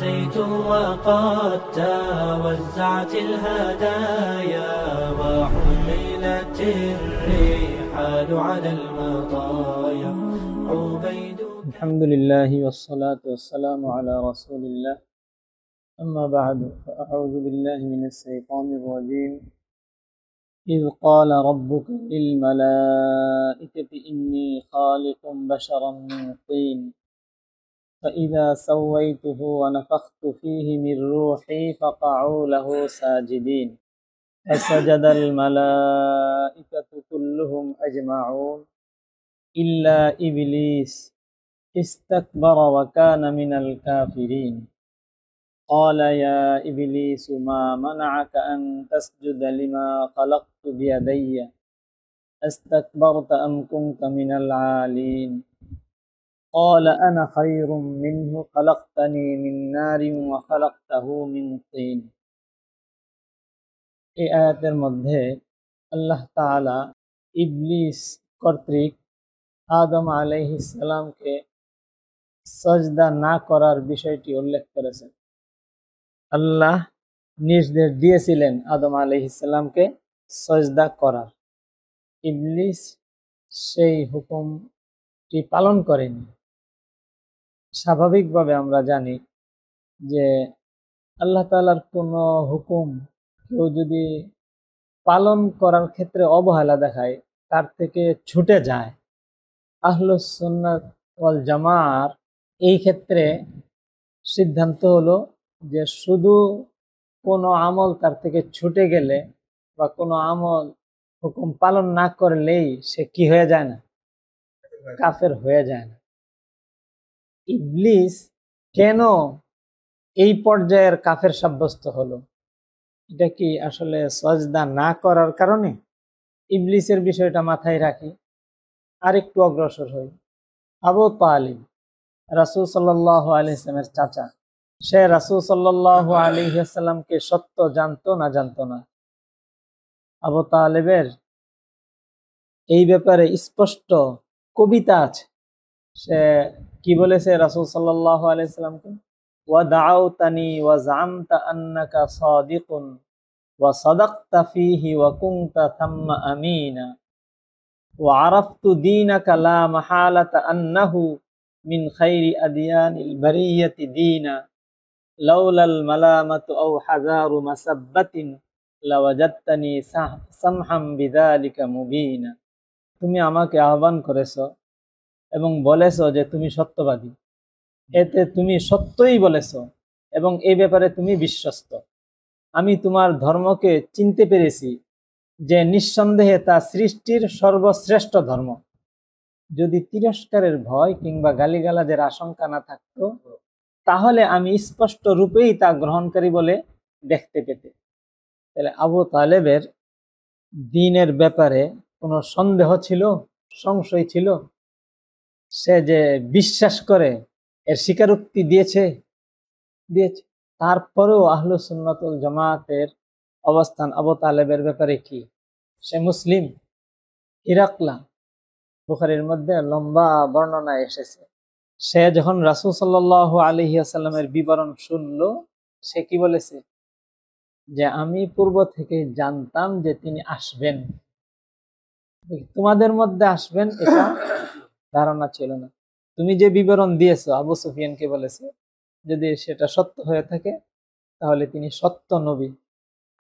أتيت وقد توزعت الهدايا وحملت الرحال على المطايا عبيد. الحمد لله والصلاة والسلام على رسول الله. أما بعد فأعوذ بالله من الشيطان الرجيم. إذ قال ربك للملائكة إني خالق بشرا من طين فإذا سويته ونفخت فيه من روحي فقعوا له ساجدين فسجد الملائكة كلهم أجمعون إلا إبليس استكبر وكان من الكافرين قال يا إبليس ما منعك أن تسجد لما خلقت بيدي استكبرت أم كنت من العالين قال أنا خير منه خلقتني من نار وخلقته من طين। এই আয়াতের মধ্যে আল্লাহ তাআলা ইবলিস কর্তৃক আদম আলাইহিস সালামকে সজদা না করার বিষয়টি উল্লেখ করেছেন। আল্লাহ নির্দেশ দিয়েছিলেন আদম আলাইহিস সালামকে সজদা করার, ইবলিস সেই হুকুমটি পালন করেনি। স্বাভাবিকভাবে আমরা জানি যে আল্লাহ তাআলার কোনো হুকুম কেউ যদি পালন করার ক্ষেত্রে অবহেলা দেখায়, তার থেকে ছুটে যায়, আহলুস সুন্নাত ওয়াল জামাআর এই ক্ষেত্রে সিদ্ধান্ত হলো যে শুধু কোনো আমল তার থেকে ছুটে গেলে বা কোনো আমল হুকুম পালন না করলেই সে কি হয়ে যায় না, কাফের হয়ে যায় না। ইবলিস কেন এই পর্যায়ের কাফের সাব্যস্ত হলো? এটা কি আসলে সজদা না করার কারণে? ইবলিসের বিষয়টা মাথায় রাখি, আরেকটু অগ্রসর হই। আবু তালিব রাসূল সাল্লাল্লাহু আলাইহি ওয়াসাল্লামের চাচা, সে রাসূল সাল্লাল্লাহু আলাইহি ওয়াসাল্লামকে সত্য জানতো না জানতো না? আবু তালেবের এই ব্যাপারে স্পষ্ট কবিতা আছে। সে কি বলেছে রাসূল সাল্লাল্লাহু আলাইহি ওয়াসাল্লামকে? ওয়া দাআউতানি ওয়া জামতা আন্নাকা সাদিকুন ওয়া সাদাকতা ফীহি ওয়া কুনতা থাম্মা আমিনা ওয়া আরাফতু দীনাকা লা মাহালাতা আন্নাহু মিন খাইরি আদিয়ানিল বারিয়াতি দীনা লাউলাল মালামাতু আও হাযারু মাসাব্বাতিন লাওয়াজাদতানি সামহাম বিযালিকা মুবিনা। তুমি আমাকে আহ্বান করেছো এবং বলেছো যে তুমি সত্যবাদী, এতে তুমি সত্যই বলেছো এবং এই ব্যাপারে তুমি বিশ্বস্ত। আমি তোমার ধর্মকে চিনতে পেরেছি যে নিঃসন্দেহে তা সৃষ্টির সর্বশ্রেষ্ঠ ধর্ম। যদি তিরস্কারের ভয় কিংবা গালিগালাজের আশঙ্কা না থাকতো, তাহলে আমি স্পষ্ট রূপেই তা গ্রহণকারী বলে দেখতে পেতে। তাহলে আবু তালেবের দ্বীনের ব্যাপারে কোনো সন্দেহ ছিল, সংশয় ছিল? সে যে বিশ্বাস করে এর স্বীকারোক্তি দিয়েছে। তারপরেও আহলুস সুন্নাত ওয়াল জামাতের অবস্থান আবু তালেবের ব্যাপারে কি? সে মুসলিম। হিরাকলা, বুখারীর মধ্যে লম্বা বর্ণনা এসেছে, সে যখন রাসূল সাল্লাল্লাহু আলাইহি ওয়াসাল্লামের বিবরণ শুনলো, সে কি বলেছে? যে আমি পূর্ব থেকে জানতাম যে তিনি আসবেন, তোমাদের মধ্যে আসবেন এটা ধারণা ছিল না। তুমি যে বিবরণ দিয়েছো, আবু সুফিয়ানকে বলেছে, যদি সেটা সত্য হয়ে থাকে তাহলে তিনি সত্য নবী।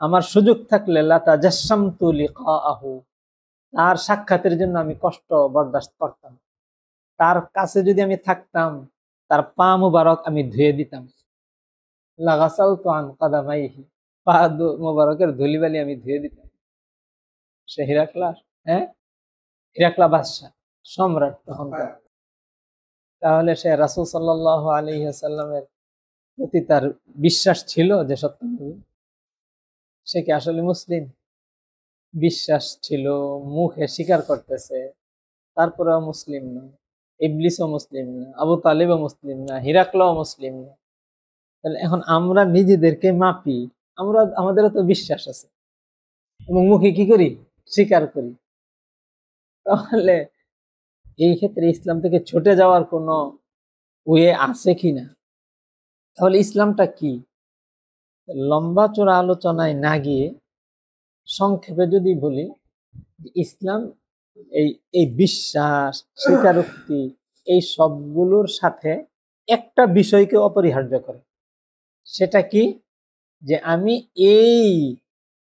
আমার সুযোগ থাকলে লাতাজাসসামতু লিকাআহু, তার সাক্ষাতের জন্য আমি কষ্ট বরদাস্ত করতাম। তার কাছে যদি আমি থাকতাম, তার পা মুবারক আমি ধুয়ে দিতাম। লাগাসালতু আন কাদামাইহি, পা মুবারকের ধুলিবালি আমি ধুয়ে দিতাম। সে হিরাকলা, হিরাকলা বাদশা, সম্রাট তখনকার। তাহলে সে রাসূল সাল্লাল্লাহু আলাইহি ওয়াসাল্লামের প্রতি তার বিশ্বাস ছিল যে সত্য নবী। সে কি আসলে মুসলিম? বিশ্বাস ছিল, মুখে স্বীকার করতেছে, তারপরেও মুসলিম না। ইবলিসও মুসলিম না, আবু তালেবও মুসলিম না, হিরাকলাও মুসলিম না। তাহলে এখন আমরা নিজেদেরকে মাপি, আমাদেরও তো বিশ্বাস আছে এবং মুখে কি করি? স্বীকার করি। তাহলে এই ক্ষেত্রে ইসলাম থেকে ছুটে যাওয়ার কোনো ওয়ে আছে কিনা? তাহলে ইসলামটা কি? লম্বা চড়া আলোচনায় না গিয়ে সংক্ষেপে যদি বলি, ইসলাম এই এই বিশ্বাস, স্বীকারোক্তি, এই সবগুলোর সাথে একটা বিষয়কে অপরিহার্য করে। সেটা কি? যে আমি এই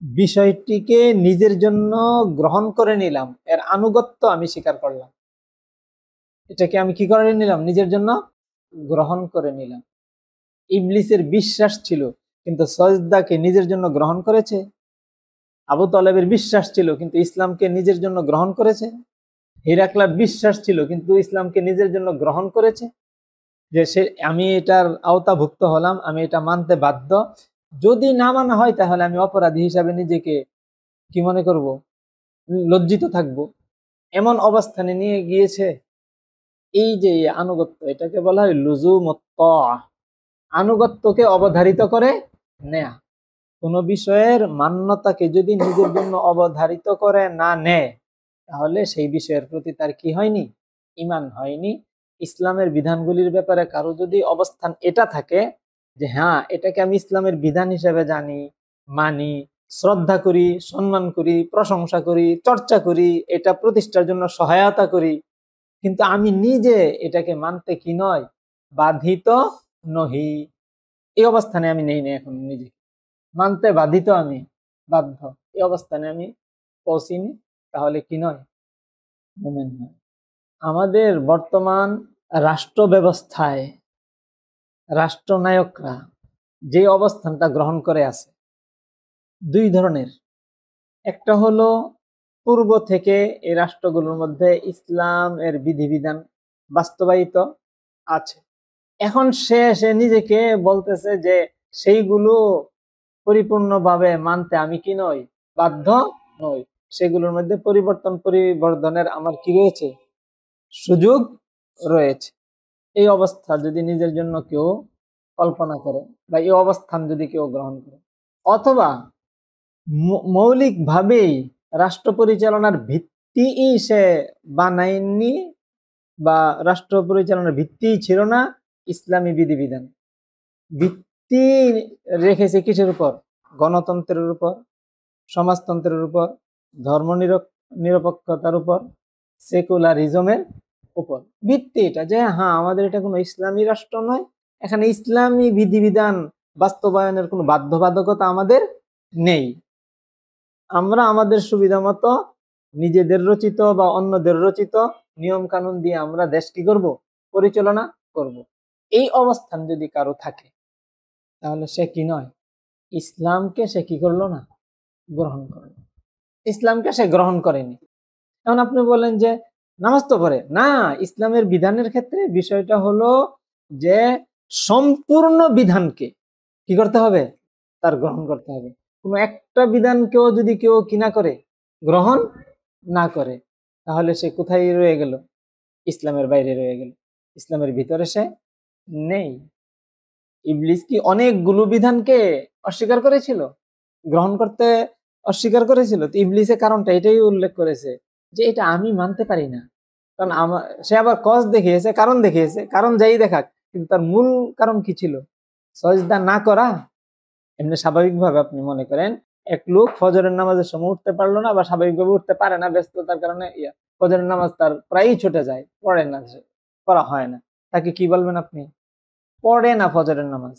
বিষয়টিকে নিজের জন্য গ্রহণ করে নিলাম, এর আনুগত্য আমি স্বীকার করলাম। এটাকে আমি কি করে নিলাম? নিজের জন্য গ্রহণ করে নিলাম। ইবলিসের বিশ্বাস ছিল, কিন্তু সজদাকে নিজের জন্য গ্রহণ করেছে। আবু তালেবের বিশ্বাস ছিল, কিন্তু ইসলামকে নিজের জন্য গ্রহণ করেছে। হিরাক্লার বিশ্বাস ছিল, কিন্তু ইসলামকে নিজের জন্য গ্রহণ করেছে। যে সে আমি এটার আওতাভুক্ত হলাম, আমি এটা মানতে বাধ্য। যদি না মানা হয় তাহলে আমি অপরাধী হিসাবে নিজেকে কি মনে করব? লজ্জিত থাকব। এমন অবস্থানে নিয়ে গিয়েছে। এই যে আনুগত্য, এটাকে বলা হয় লুজুমুত তাআ। আনুগত্যকে অবধারিত করে নেয়া। কোন বিষয়ের মান্যতাকে যদি নিজের জন্য অবধারিত করে না নেয়, তাহলে সেই বিষয়ের প্রতি তার কি হয়নি? ঈমান হয়নি। ইসলামের বিধানগুলির ব্যাপারে কারো যদি অবস্থান এটা থাকে যে হ্যাঁ, এটাকে আমি ইসলামের বিধান হিসেবে জানি, মানি, শ্রদ্ধা করি, সম্মান করি, প্রশংসা করি, চর্চা করি, এটা প্রতিষ্ঠার জন্য সহায়তা করি, কিন্তু আমি নিজে এটাকে মানতে কি নয়? বাধিত নহি। এই অবস্থানে আমি নেই না, এখন নিজে মানতে বাধিত, আমি বাধ্য, এই অবস্থানে আমি পৌঁছিনি, তাহলে কি নয়? মুমিন নয়। আমাদের বর্তমান রাষ্ট্র ব্যবস্থায় রাষ্ট্রনায়করা যে অবস্থানটা গ্রহণ করে আছে, দুই ধরনের। একটা হলো পূর্ব থেকে এই রাষ্ট্রগুলোর মধ্যে ইসলাম এর বিধিবিধান বাস্তবায়িত আছে। এখন সে নিজেকে বলতেছে যে সেইগুলো পরিপূর্ণভাবে মানতে আমি কি নই? বাধ্য নই। সেগুলোর মধ্যে পরিবর্তনের আমার কি রয়েছে? সুযোগ রয়েছে। এই অবস্থা যদি নিজের জন্য কেউ কল্পনা করে, বা এই অবস্থান যদি কেউ গ্রহণ করে, অথবা মৌলিকভাবেই রাষ্ট্র পরিচালনার ভিত্তি সে বানায়নি, বা রাষ্ট্র পরিচালনার ভিত্তি ছিল না ইসলামী বিধিবিধান, ভিত্তি রেখেছে কিসের উপর? গণতন্ত্রের উপর, সমাজতন্ত্রের উপর, ধর্ম নিরপেক্ষতার উপর, সেকুলারিজমের উপর। ভিত্তি এটা যে হ্যাঁ, আমাদের এটা কোনো ইসলামী রাষ্ট্র নয়, এখানে ইসলামী বিধিবিধান বাস্তবায়নের কোনো বাধ্যবাধকতা আমাদের নেই। আমরা আমাদের সুবিধা মতো নিজেদের রচিত বা অন্যদের রচিত নিয়ম কানুন দিয়ে আমরা দেশ কি করব? পরিচালনা করব। এই অবস্থান যদি কারো থাকে, তাহলে সে কি নয়? ইসলামকে সে কি করলো না? গ্রহণ করলো। ইসলামকে সে গ্রহণ করেনি। এখন আপনি বলেন যে নামাজ তো পড়ে না। ইসলামের বিধানের ক্ষেত্রে বিষয়টা হলো যে সম্পূর্ণ বিধানকে কি করতে হবে? তার গ্রহণ করতে হবে। কোনো একটা বিধানকেও যদি কেউ কিনা করে, গ্রহণ না করে, তাহলে সে কোথায় রয়ে গেল? ইসলামের বাইরে রয়ে গেল, ইসলামের ভিতরে সে নেই। ইবলিস কি অনেকগুলো বিধানকে অস্বীকার করেছিল, গ্রহণ করতে অস্বীকার করেছিল? তো ইবলিসের কারণটা এটাই উল্লেখ করেছে যে এটা আমি মানতে পারি না। কারণ সে আবার কজ দেখিয়েছে, কারণ দেখিয়েছে, কারণ যাই দেখাক, কিন্তু তার মূল কারণ কি ছিল? সজদা না করা। এমনি স্বাভাবিকভাবে আপনি মনে করেন এক লোক ফজরের নামাজের সময় উঠতে পারলো না, বা স্বাভাবিকভাবে উঠতে পারে না, ব্যস্ততার কারণে ফজরের নামাজ তার প্রায়ই ছুটে যায়, পড়ে না, পড়া হয় না, তাকে কি বলবেন আপনি? পড়ে না ফজরের নামাজ,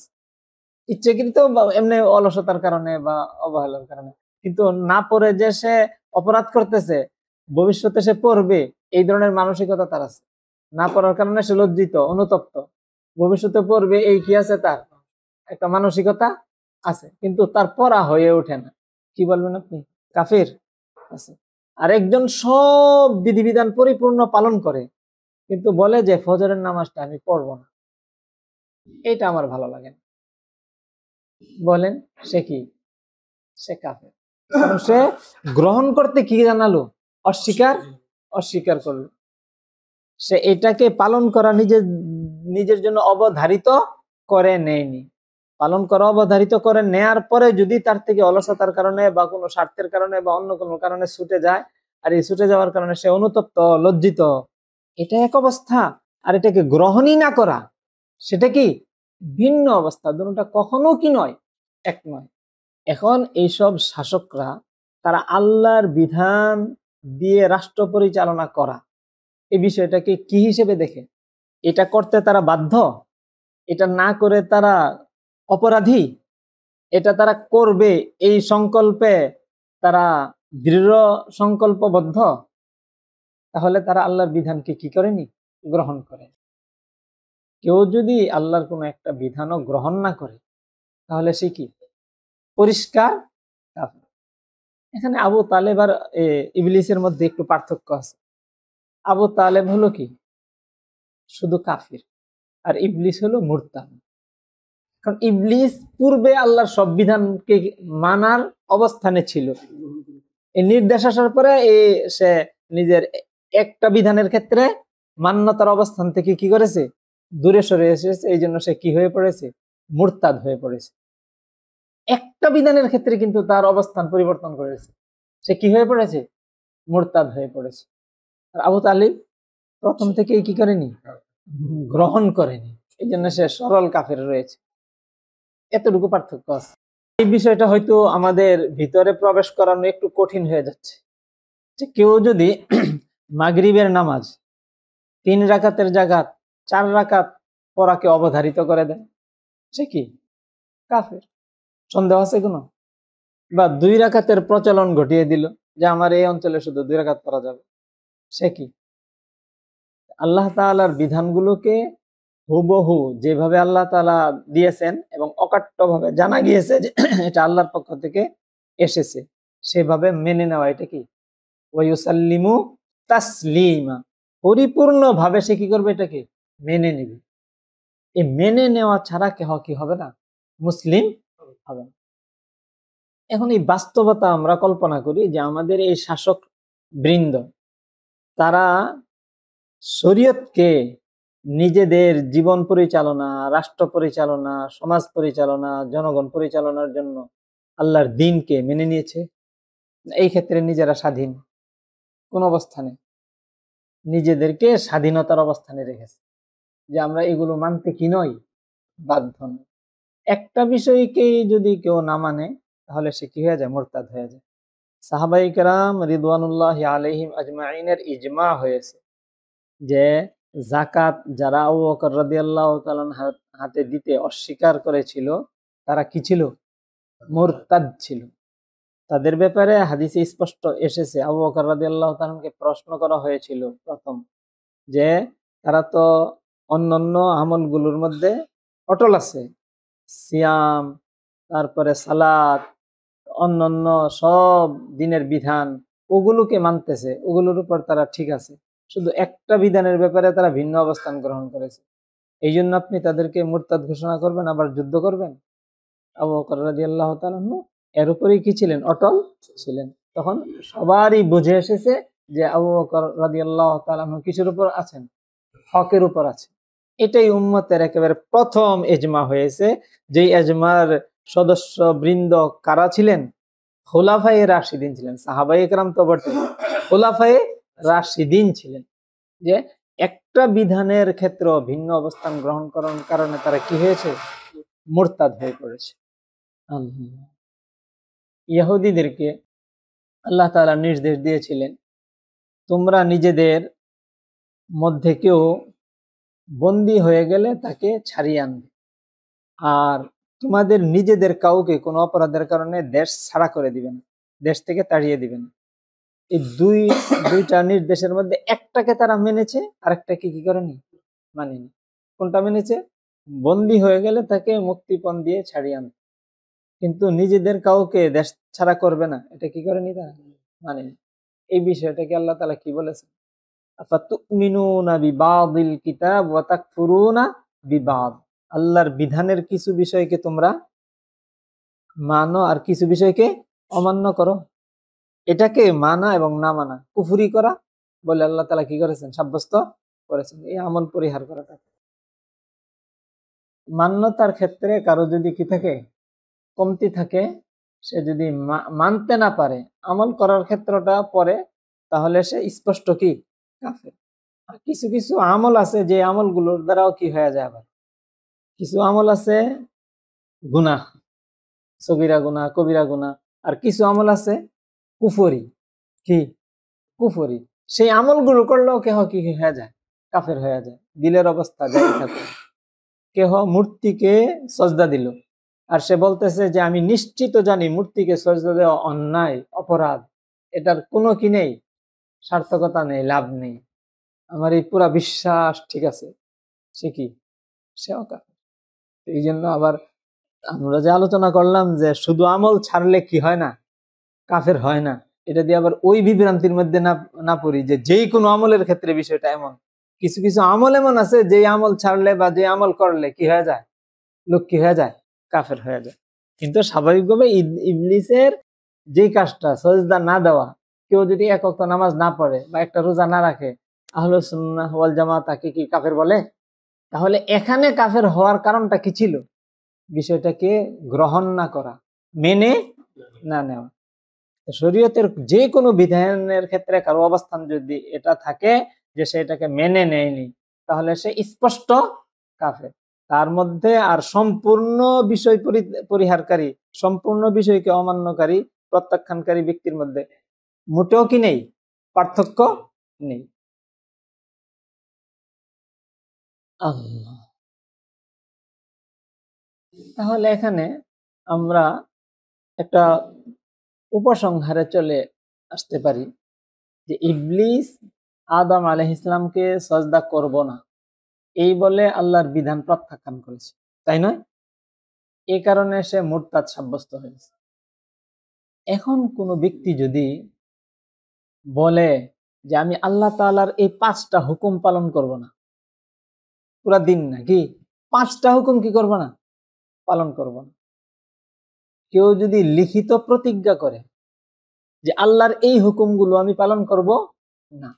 ইচ্ছাকৃত বা এমনি অলসতার কারণে বা অবহেলার কারণে। কিন্তু না পড়ে যে সে অপরাধ করতেছে, ভবিষ্যতে সে পড়বে, এই ধরনের মানসিকতা তার আছে। না পড়ার কারণে সে লজ্জিত, অনুতপ্ত, ভবিষ্যতে পড়বে এই কি আছে, তার একটা মানসিকতা আছে, কিন্তু তার পড়া হয়ে ওঠে না। কি বলবেন আপনি? কাফির আছে। আর একজন সব বিধিবিধান পরিপূর্ণ পালন করে, কিন্তু বলে যে ফজরের নামাজটা আমি পড়বো না, এটা আমার ভালো লাগে না, বলেন সে কি? সে কাফের। কারণ সে গ্রহণ করতে কি জানালো? অস্বীকার করলো। সে এটাকে পালন করা নিজের জন্য অবধারিত করে নেয়নি। পালন করা অবধারিত করে নেয়ার পরে যদি তার থেকে অলসতার কারণে বা কোনো স্বার্থের কারণে বা অন্য কোনো কারণে ছুটে যায়, আর এই ছুটে যাওয়ার কারণে সে অনুতপ্ত, লজ্জিত, এটা এক অবস্থা। আর এটাকে গ্রহণই না করা, সেটা কি? ভিন্ন অবস্থা, দুটোটা কখনো কি নয়, এক নয়। এখন এইসব শাসকরা তারা আল্লাহর বিধান দিয়ে রাষ্ট্র পরিচালনা করা, এই বিষয়টাকে কি হিসেবে দেখে? এটা করতে তারা বাধ্য, এটা না করে তারা অপরাধী, এটা তারা করবে এই সংকল্পে তারা দৃঢ় সংকল্পবদ্ধ, তাহলে তারা আল্লাহর বিধানকে কি করেনি? গ্রহণ করে। কেউ যদি আল্লাহর কোনো একটা বিধানও গ্রহণ না করে তাহলে সে কি? পরিষ্কার কাফের। এখানে আবু তালেব আর ইবলিসের মধ্যে একটু পার্থক্য আছে। আবু তালেব হলো কি? শুধু কাফির, আর ইবলিস হলো মুরতাদ। কারণ ইবলিস পূর্বে আল্লাহর সব বিধানকে মানার অবস্থানে ছিল, এই নির্দেশ আসার পরে সে নিজের একটা বিধানের ক্ষেত্রে মান্যতার অবস্থান থেকে কি করেছে? দূরে সরে এসেছে। এই জন্য সে কি হয়ে পড়েছে? মুরতাদ হয়ে পড়েছে। একটা বিধানের ক্ষেত্রে কিন্তু তার অবস্থান পরিবর্তন করেছে, সে কি হয়ে পড়েছে? মুরতাদ হয়ে পড়েছে। আর আবু তালিব প্রথম থেকে কি করেনি? গ্রহণ করেনি, এই জন্য সে সরল কাফের রয়েছে। এতটুকু পার্থক্য আছে। এই বিষয়টা হয়তো আমাদের ভিতরে প্রবেশ করানো একটু কঠিন হয়ে যাচ্ছে, যে কেউ যদি মাগরিবের নামাজ 3 রাকাতের জায়গা 4 রাকাত পড়াকে অবধারিত করে দেয়, সে কি? কাফের। সন্দেহ আছে কোনো? বা 2 রাকাতের প্রচলন ঘটিয়ে দিল যে আমার এই অঞ্চলে শুধু 2 রাকাত পড়া যাবে, সে কি? আল্লাহ তাআলার বিধানগুলোকে হুবহু যেভাবে আল্লাহ তাআলা দিয়েছেন এবং অকাট্যভাবে জানা গিয়েছে যে এটা আল্লাহর পক্ষ থেকে এসেছে, সেভাবে মেনে নেওয়া, এটা কি? ওয়ায়ুসাল্লিমু তাসলিমা, পরিপূর্ণভাবে সে কি করবে? এটাকে মেনে নেবে। এই মেনে নেওয়া ছাড়া কেহ কি হবে না? মুসলিম হবে না। এখন এই বাস্তবতা আমরা কল্পনা করি যে আমাদের এই শাসক বৃন্দ তারা শরীয়তকে নিজেদের জীবন পরিচালনা, রাষ্ট্র পরিচালনা, সমাজ পরিচালনা, জনগণ পরিচালনার জন্য আল্লাহর দ্বীনকে মেনে নিয়েছে। এই ক্ষেত্রে নিজেরা স্বাধীন কোন অবস্থানে? নিজেদেরকে স্বাধীনতার অবস্থানে রেখেছে যে আমরা এগুলো মানতে কি নয়? বাধ্য নয়। একটা বিষয়কেই যদি কেউ না মানে তাহলে সে কি হয়ে যায়? মুরতাদ হয়ে যায়। সাহাবায়ে কেরাম রিদওয়ানুল্লাহি আলাইহিম আজমাইনের ইজমা হয়েছে যে যাকাত যারা আবু বকর রাদিয়াল্লাহু তাআলা হাতে দিতে অস্বীকার করেছিল তারা কি ছিল? মুরতাদ ছিল। তাদের ব্যাপারে হাদিসে স্পষ্ট এসেছে, আবু বকর রাদিয়াল্লাহু তাআলাকে প্রশ্ন করা হয়েছিল প্রথম, যে তারা তো অন্যান্য আমলগুলোর মধ্যে অটল আছে, সিয়াম, তারপরে সালাত, অন্যান্য সব দিনের বিধান ওগুলোকে মানতেছে, ওগুলোর উপর তারা ঠিক আছে, শুধু একটা বিধানের ব্যাপারে তারা ভিন্ন অবস্থান গ্রহণ করেছে, এই জন্য আপনি তাদেরকে মুরতাদ ঘোষণা করবেন, আবার যুদ্ধ করবেন? আবু বকর রাদিয়াল্লাহু তাআলা এর উপরেই কি ছিলেন? অটল ছিলেন। তখন সবারই বুঝে এসেছে যে আবু বকর রাদিয়াল্লাহু তাআলা কিসের উপর আছেন? হকের উপর আছে। এটাই উম্মতের একেবারে প্রথম ইজমা হয়েছে, যে ইজমার সদস্য বৃন্দ কারা ছিলেন? খুলাফায়ে রাশিদিন ছিলেন। সাহাবায়ে কেরাম তো বটে, খুলাফায়ে রাশিদিন ছিলেন। যে একটা বিধানের ক্ষেত্রে ভিন্ন অবস্থান গ্রহণ করার কারণে তারা কি হয়েছে? মুরতাদ হয়ে পড়েছে। ইহুদিদেরকে আল্লাহ তাআলা নির্দেশ দিয়েছিলেন, তোমরা নিজেদের মধ্যে কেউ বন্দী হয়ে গেলে তাকে ছাড়িয়ে আনবে, আর তোমাদের নিজেদের কাউকে কোনো অপরাধের কারণে দেশ ছাড়া করে দিবে না, দেশ থেকে তাড়িয়ে দিবে না। এই দুইটা নির্দেশের মধ্যে একটাকে তারা মেনেছে, আরেকটাকে কি করেনি? মানেনি। কোনটা মেনেছে? বন্দী হয়ে গেলে তাকে মুক্তিপণ দিয়ে ছাড়িয়ে আনবে, কিন্তু নিজেদের কাউকে দেশ ছাড়া করবে না, এটা কি করেনি? তারা মানেনি। এই বিষয়টাকে আল্লাহ তাআলা কি বলেছেন? আফাতুমিনুনা বিবাদিল কিতাব ওয়া তাকফুরুনা বিবাদ, আল্লাহর বিধানের কিছু বিষয়কে তোমরা মানো আর কিছু বিষয়কে অমান্য করো। এটাকে মানা এবং না মানা কুফরি করা বলে আল্লাহ তাআলা কি করেছেন? সাব্যস্ত করেছেন। এই আমল পরিহার করাটা। মান্যতার ক্ষেত্রে কারো যদি কি থাকে? কমতি থাকে, সে যদি মানতে না পারে, আমল করার ক্ষেত্রটা পরে, তাহলে সে স্পষ্ট কি? কাফের। আর কিছু কিছু আমল আছে যে আমলগুলোর দ্বারাও কি হয়ে যায়? আবার কিছু আমল আছে গুনাহ, সগীরা গুনাহ, কবিরা গুনাহ, আর কিছু আমল আছে কুফরি। কি কুফরি? সেই আমলগুলো করলেও কেহ কি হয়ে যায়? কাফের হয়ে যায়, দিলের অবস্থা যাই থাকে। কেহ মূর্তিকে সজদা দিল, আর সে বলতেছে যে আমি নিশ্চিত জানি মূর্তিকে সজদা দেওয়া অন্যায়, অপরাধ, এটার কোনো কি নেই, সার্থকতা নেই, লাভ নেই, আমার এই পুরা বিশ্বাস ঠিক আছে, সে কি? সেও কাফের। এই জন্য আবার আমরা যে আলোচনা করলাম যে শুধু আমল ছাড়লে কি হয় না, কাফের হয় না, এটা দিয়ে আবার ওই বিভ্রান্তির মধ্যে না না পড়ি যে যেই কোনো আমলের ক্ষেত্রে বিষয়টা এমন। কিছু কিছু আমল এমন আছে যে আমল ছাড়লে বা যে আমল করলে কি হয়ে যায়, লোক কি হয়ে যায়, কাফের হয়ে যায়। কিন্তু স্বাভাবিকভাবে ইবলিসের যে কাজটা সজদা না দেওয়া, কেউ যদি এক ওয়াক্ত নামাজ না পড়ে বা একটা রোজা না রাখে, আহলে সুন্নাহ ওয়াল জামাত তাকে কি কাফের বলে? তাহলে এখানে কাফের হওয়ার কারণটা কি ছিল? বিষয়টাকে গ্রহণ না করা, মেনে না নেওয়া। শরীয়তের যে কোনো বিধানের ক্ষেত্রে কারো অবস্থান যদি এটা থাকে যে সেটাকে মেনে নেয়নি, তাহলে সে স্পষ্ট কাফের। তার মধ্যে আর সম্পূর্ণ বিষয় পরিহারকারী, সম্পূর্ণ বিষয়কে অমান্যকারী, প্রত্যাখ্যানকারী ব্যক্তির মধ্যে মোটেও কি নেই, পার্থক্য নেই। আল্লাহ। তাহলে এখানে আমরা একটা উপসংহারে চলে আসতে পারি যে ইবলিস আদম আলাইহিস সালামকে সজদা করব না এই বলে আল্লাহর বিধান প্রত্যাখ্যান করেছে, তাই নয়? এই কারণে সে মুরতাদ সাব্যস্ত হয়েছে। এখন কোনো ব্যক্তি যদি বলে যে আমি আল্লাহ তাআলার এই 5টা হুকুম পালন করব না, পুরা দিন না, কি 5টা হুকুম কি করব না, পালন করব না। কেউ যদি লিখিত প্রতিজ্ঞা করে যে আল্লাহর এই হুকুমগুলো আমি পালন করব না,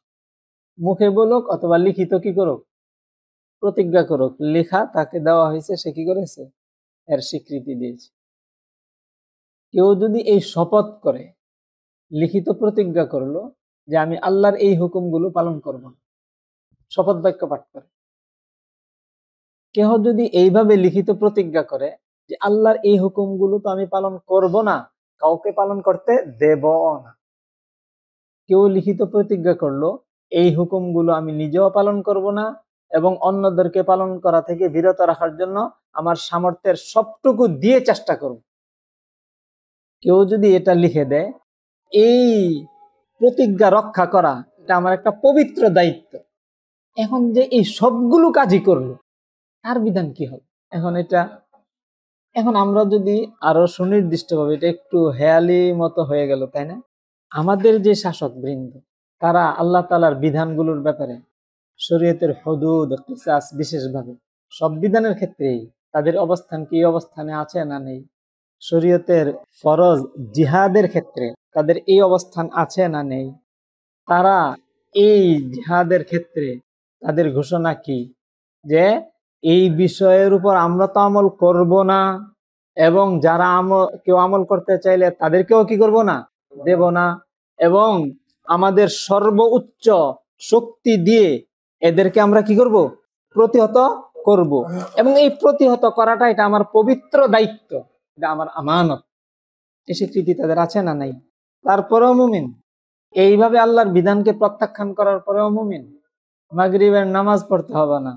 মুখে বলুক অথবা লিখিত কি করুক, প্রতিজ্ঞা করুক, লেখা তাকে দেওয়া হয়েছে, সে কি করেছে, এর স্বীকৃতি দিয়েছে। কেউ যদি এই শপথ করে, লিখিত প্রতিজ্ঞা করলো যে আমি আল্লাহর এই হুকুমগুলো পালন করব না, শপথ বাক্য পাঠ করে, কেহ যদি এইভাবে লিখিত প্রতিজ্ঞা করে যে আল্লাহর এই হুকুমগুলো তো আমি পালন করব না, কাউকে পালন করতে দেব না। কেউ লিখিত প্রতিজ্ঞা করলো এই হুকুমগুলো আমি নিজেও পালন করব না এবং অন্যদেরকে পালন করা থেকে বিরত রাখার জন্য আমার সামর্থ্যের সবটুকু দিয়ে চেষ্টা করব। কেউ যদি এটা লিখে দেয়, এই প্রতিজ্ঞা রক্ষা করা এটা আমার একটা পবিত্র দায়িত্ব, এখন যে এই সবগুলো কাজই করলো, তার বিধান কি হবে? এখন আমরা যদি আরো সুনির্দিষ্টভাবে, এটা একটু হেয়ালি মতো হয়ে গেল, তাই না? আমাদের যে শাসক বৃন্দ, তারা আল্লাহ তাআলার বিধানগুলোর ব্যাপারে, শরীয়তের হুদুদ, কিসাস, বিশেষভাবে সব বিধানের ক্ষেত্রেই তাদের অবস্থান কি অবস্থানে আছে না নেই? শরীয়তের ফরজ জিহাদের ক্ষেত্রে তাদের এই অবস্থান আছে না নেই? তারা এই জিহাদের ক্ষেত্রে তাদের ঘোষণা কি যে এই বিষয়ের উপর আমরা তো আমল করব না, এবং যারা কেউ আমল করতে চাইলে তাদেরকেও কি করব না, দেব না, এবং আমাদের সর্বোচ্চ শক্তি দিয়ে এদেরকে আমরা কি করব, প্রতিহত করব, এবং এই প্রতিহত করাটা এটা আমার পবিত্র দায়িত্ব, এটা আমার আমানত। এই স্বীকৃতি তাদের আছে না নাই? তারপরেও মুমিন, এইভাবে আল্লাহর বিধানকে প্রত্যাখ্যান করার পরেও মুমিন। মাগরিবের নামাজ পড়তে হবে না,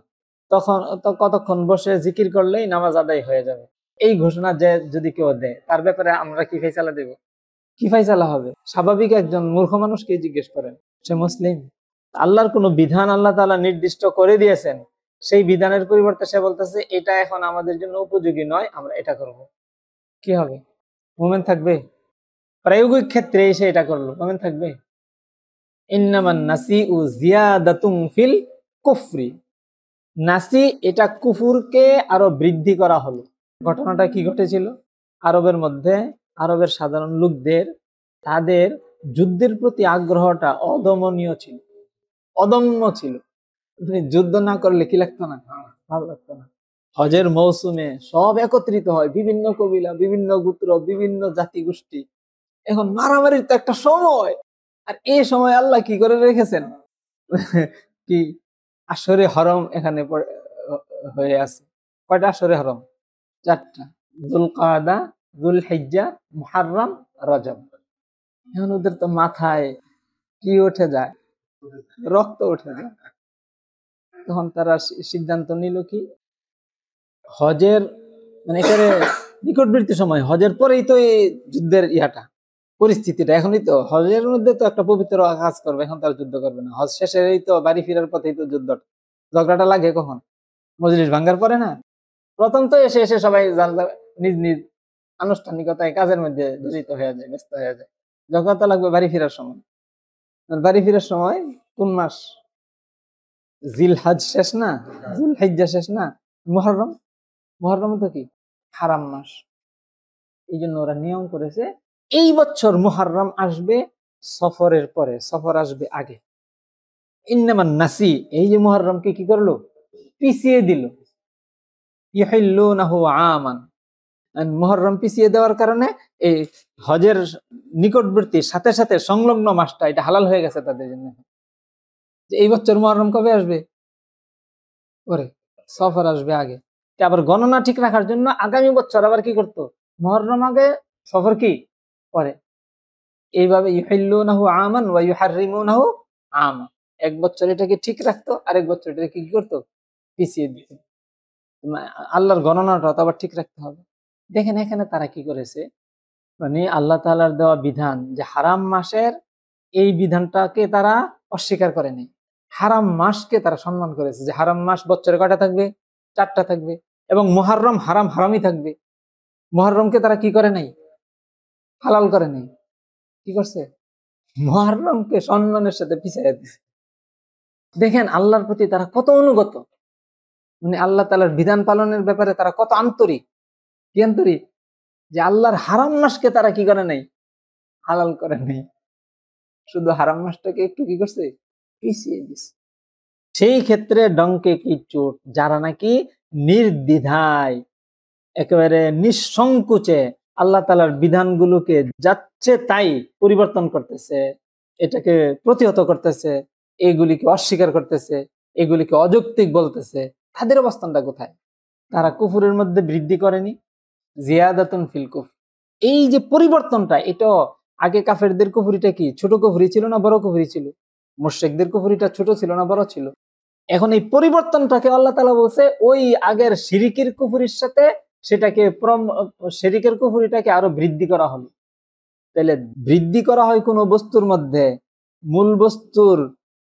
তখন তো কতক্ষণ বসে জিকির করলেই নামাজ আদায় হয়ে যাবে, এই ঘোষণা যে যদি কেউ দেয়, তার ব্যাপারে আমরা কি ফাইসালা দেব? কি ফাইসালা হবে? স্বাভাবিক একজন মূর্খ মানুষকে জিজ্ঞেস করেন, সে মুসলিম, আল্লাহর কোন বিধান আল্লাহ তাআলা নির্দিষ্ট করে দিয়েছেন, সেই বিধানের পরিবর্তে সে বলতেছে এটা এখন আমাদের জন্য উপযোগী নয়, আমরা এটা করব, কি হবে? মুমিন থাকবে? প্রায়োগিক ক্ষেত্রে এসে এটা করলো, মুমিন থাকবে? ইন্নামান নাসিউ জিয়াদাতুন ফিল কুফরি, নাসি এটা কুফুরকে আরো বৃদ্ধি করা হলো। ঘটনাটা কি ঘটেছিল? আরবের মধ্যে, আরবের সাধারণ লোকদের, তাদের যুদ্ধের প্রতি আগ্রহটা অদমনীয় ছিল, অদম্য ছিল। যুদ্ধ না করলে কি লাগতো না, ভালো লাগতো না। হজের মৌসুমে সব একত্রিত হয়, বিভিন্ন কবিলা, বিভিন্ন গোত্র, বিভিন্ন জাতি গোষ্ঠী, এখন মারামারির তো একটা সময়, আর এই সময় আল্লাহ কি করে রেখেছেন কি আশরে হরম এখানে হয়ে আছে, কয়টা আসরে হরম? 4টা। যুলকাদা, যুলহিজ্জা, মুহাররম, রজব। এখন ওদের তো মাথায় কি উঠে যায়, রক্ত উঠে যায়। তখন তারা সিদ্ধান্ত নিল কি, হজের মানে এখানে নিকটবর্তী সময়, হজের পরেই তো এই যুদ্ধের পরিস্থিতিটা, এখনই তো হজের মধ্যে তো একটা পবিত্র কাজ করবে, এখন তারা যুদ্ধ করবে না। হজ শেষেই তো বাড়ি ফেরার পথেই তো যুদ্ধটা, ঝগড়াটা লাগে কখন? মজলিস ভাঙ্গার পরে না। প্রথম তো এসে এসে সবাই নিজ নিজ আনুষ্ঠানিকতায় কাজের মধ্যে জড়িত হয়ে যায়, ব্যস্ত হয়ে যায়। ঝগড়া লাগবে বাড়ি ফেরার সময়। বাড়ি ফেরার সময় কোন মাস? জিলহজ শেষ না, যুলহিজ্জা শেষ না, মুহররম। মুহররম তো কি হারাম মাস। এই জন্য ওরা নিয়ম করেছে এই বছর মুহররম আসবে সফরের পরে, সফর আসবে আগে। ইন্নামান নাসি, এই যে মুহররমকে কি করলো? পিছিয়ে দিল। ইহিল্লুনাহু আমান, মুহররম পিছিয়ে দেওয়ার কারণে এই হজের নিকটবর্তী সাথে সাথে সংলগ্ন মাসটা এটা হালাল হয়ে গেছে তাদের জন্য। যে এই বছর মুহররম কবে আসবে? পরে। সফর আসবে আগে। আবার গণনা ঠিক রাখার জন্য আগামী বছর আবার কি করতো? মুহররম আগে, সফর কি পরে। এইভাবে ইউহিল্লুনাহু আমান ওয়া ইউহাররিমুনাহু আমান, এক বছর এটাকে ঠিক রাখতো, আরেক বছর এটাকে কি করতো? পিছিয়ে দিত। আল্লাহর গণনাটা তো আবার ঠিক রাখতে হবে। দেখেন এখানে তারা কি করেছে, মানে আল্লাহ তাআলার দেওয়া বিধান যে হারাম মাসের, এই বিধানটাকে তারা অস্বীকার করেনি। হারাম মাসকে তারা সম্মান করেছে, যে হারাম মাস বছরে কয়টা থাকবে? 4টা থাকবে, এবং মুহররম হারাম হারামই থাকবে। মুহররমকে তারা কি করে নাই? হালাল করে নাই। কি করছে? মুহররমকে সম্মানের সাথে পিছাইয়া দিছে। দেখেন আল্লাহর প্রতি তারা কত অনুগত, মানে আল্লাহ তাআলার বিধান পালনের ব্যাপারে তারা কত আন্তরিক। কি আন্তরিক? যে আল্লাহর হারাম মাসকে তারা কি করে নাই? হালাল করে নাই। শুধু হারাম মাসটাকে একটু কি করছে? পিছিয়ে দিছে। সেই ক্ষেত্রে ডঙ্কে কি চোট, যারা নাকি নির্দ্বিধায় একেবারে নিঃসংকোচে আল্লাহ তাআলার বিধানগুলোকে যাচ্ছে তাই পরিবর্তন করতেছে, এটাকে প্রতিহত করতেছে, এগুলিকে অস্বীকার করতেছে, এগুলিকে অযৌক্তিক বলতেছে, তাদের অবস্থানটা কোথায়? তারা কুফরের মধ্যে বৃদ্ধি করেনি, জিয়াদাতুন ফিল কুফর। এই যে পরিবর্তনটা, এটা আগে কাফেরদের কুফরিটা কি ছোট কুফরি ছিল না বড় কুফরি ছিল? মুশরিকদের কুফরিটা ছোট ছিল না বড় ছিল? এখন এই পরিবর্তনটাকে আল্লাহ তাআলা বলছে ওই আগের শিরিকের কুফরির সাথে সেটাকে শিরিকের কুফরিটাকে আরো বৃদ্ধি করা হলো। তাহলে বৃদ্ধি করা হয় কোন বস্তুর মধ্যে মূল বস্তুর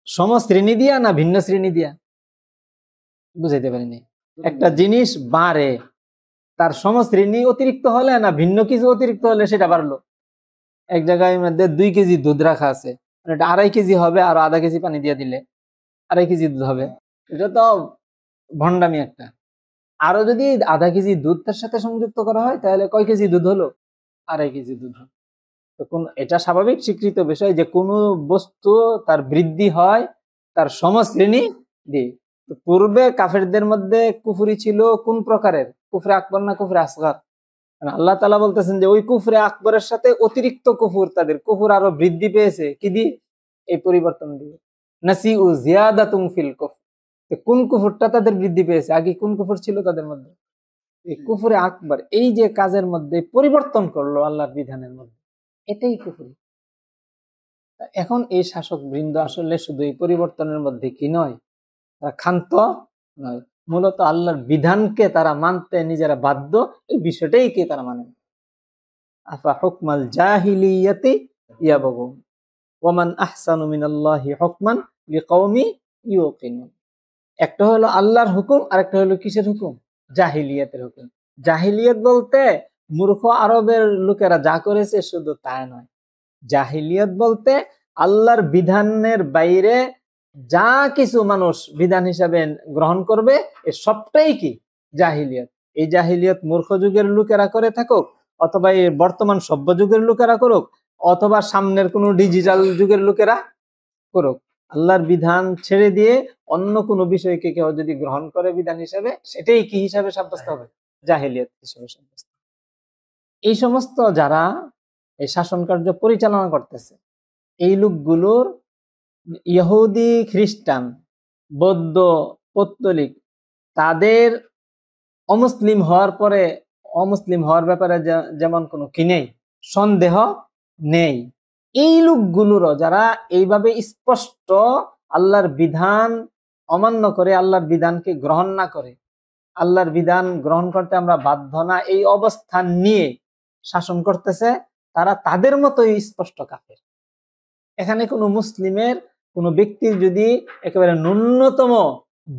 সমশ্রেণী দিয়া না ভিন্ন শ্রেণী দিয়া? বুঝাইতে পারিনি। একটা জিনিস বাড়ে তার সমশ্রেণী অতিরিক্ত হলে না ভিন্ন কিছু অতিরিক্ত হলে সেটা বাড়লো। এক জায়গায় মধ্যে 2 কেজি দুধ রাখা আছে, এটা 2.5 কেজি হবে, আর আধা কেজি পানি দিয়ে দিলে 2.5 কেজি দুধ হবে। এটা তো ভণ্ডামি একটা। আরো যদি আধা কেজি দুধ তার সাথে সংযুক্ত করা হয় তাহলে কয় কেজি দুধ হলো? 2.5 কেজি দুধ হলো। তো এটা স্বাভাবিক স্বীকৃত বিষয় যে কোনো বস্তু তার বৃদ্ধি হয় তার সমশ্রেণী দিয়ে। তো পূর্বে কাফেরদের মধ্যে কুফরি ছিল কোন প্রকারের? কুফরে আকবর না কুফরে আসগার? আল্লাহ তাআলা বলতেছেন যে ওই কুফরে আকবরের সাথে অতিরিক্ত কুফর, তাদের কুফর আরো বৃদ্ধি পেয়েছে কি দিয়ে? এই পরিবর্তন দিয়ে। নাসিউ জিয়াদাতুন ফিল কুফর। কোন কুফরটা তাদের বৃদ্ধি পেয়েছে? আগে কোন কুফর ছিল তাদের মধ্যে? এই কুফরে আকবর, এই যে কাজের মধ্যে পরিবর্তন করলো আল্লাহর বিধানের মধ্যে, এটাই কুফরি। এখন এই শাসক বৃন্দ আসলে শুধু এই পরিবর্তনের মধ্যে কি নয়, তারা ক্ষান্ত নয়, মূলত আল্লাহর বিধানকে তারা মানতে নিজেরা বাধ্য, এই বিষয়টাই কি তারা মানে। আফা হুকমাল জাহিলিয়াতি ইয়াবগুন ওয়া মান আহসানু মিনাল্লাহি হুকমান লিকাওমি ইউকিনুন। একটা হলো আল্লাহর হুকুম, আর একটা হলো কিসের হুকুম? জাহিলিয়াতের হুকুম। জাহিলিয়াত বলতে মূর্খ আরবের লোকেরা যা করেছে শুধু তা নয়। জাহিলিয়াত বলতে আল্লাহর বিধানের বাইরে যা কিছু মানুষ বিধান হিসাবে গ্রহণ করবে, এ সবটাই কি জাহিলিয়াত। এই জাহিলিয়াত মূর্খ যুগের লোকেরা করে থাকুক, অথবা এই বর্তমান সভ্য যুগের লোকেরা করুক, অথবা সামনের কোনো ডিজিটাল যুগের লোকেরা করুক, আল্লাহর বিধান ছেড়ে দিয়ে অন্য কোনো বিষয়কে কেউ যদি গ্রহণ করে বিধান হিসাবে, সেটাই কি হিসাবে সাব্যস্ত হবে? জাহিলিয়াত হিসাবে সাব্যস্ত। এই সমস্ত যারা এই শাসন কার্য পরিচালনা করতেছে, এই লোকগুলোর ইহুদি, খ্রিস্টান, বৌদ্ধ, পৌত্তলিক, তাদের অমুসলিম হওয়ার পরে অমুসলিম হওয়ার ব্যাপারে যেমন কোনো কি নেই, সন্দেহ নেই। এই লোকগুলোরও যারা এইভাবে স্পষ্ট আল্লাহর বিধান অমান্য করে, আল্লাহর বিধানকে গ্রহণ না করে, আল্লাহর বিধান গ্রহণ করতে আমরা বাধ্য না, এই অবস্থান নিয়ে শাসন করতেছে, তারা তাদের মতোই স্পষ্ট কাফের। এখানে কোনো মুসলিমের কোনো ব্যক্তির যদি একেবারে ন্যূনতম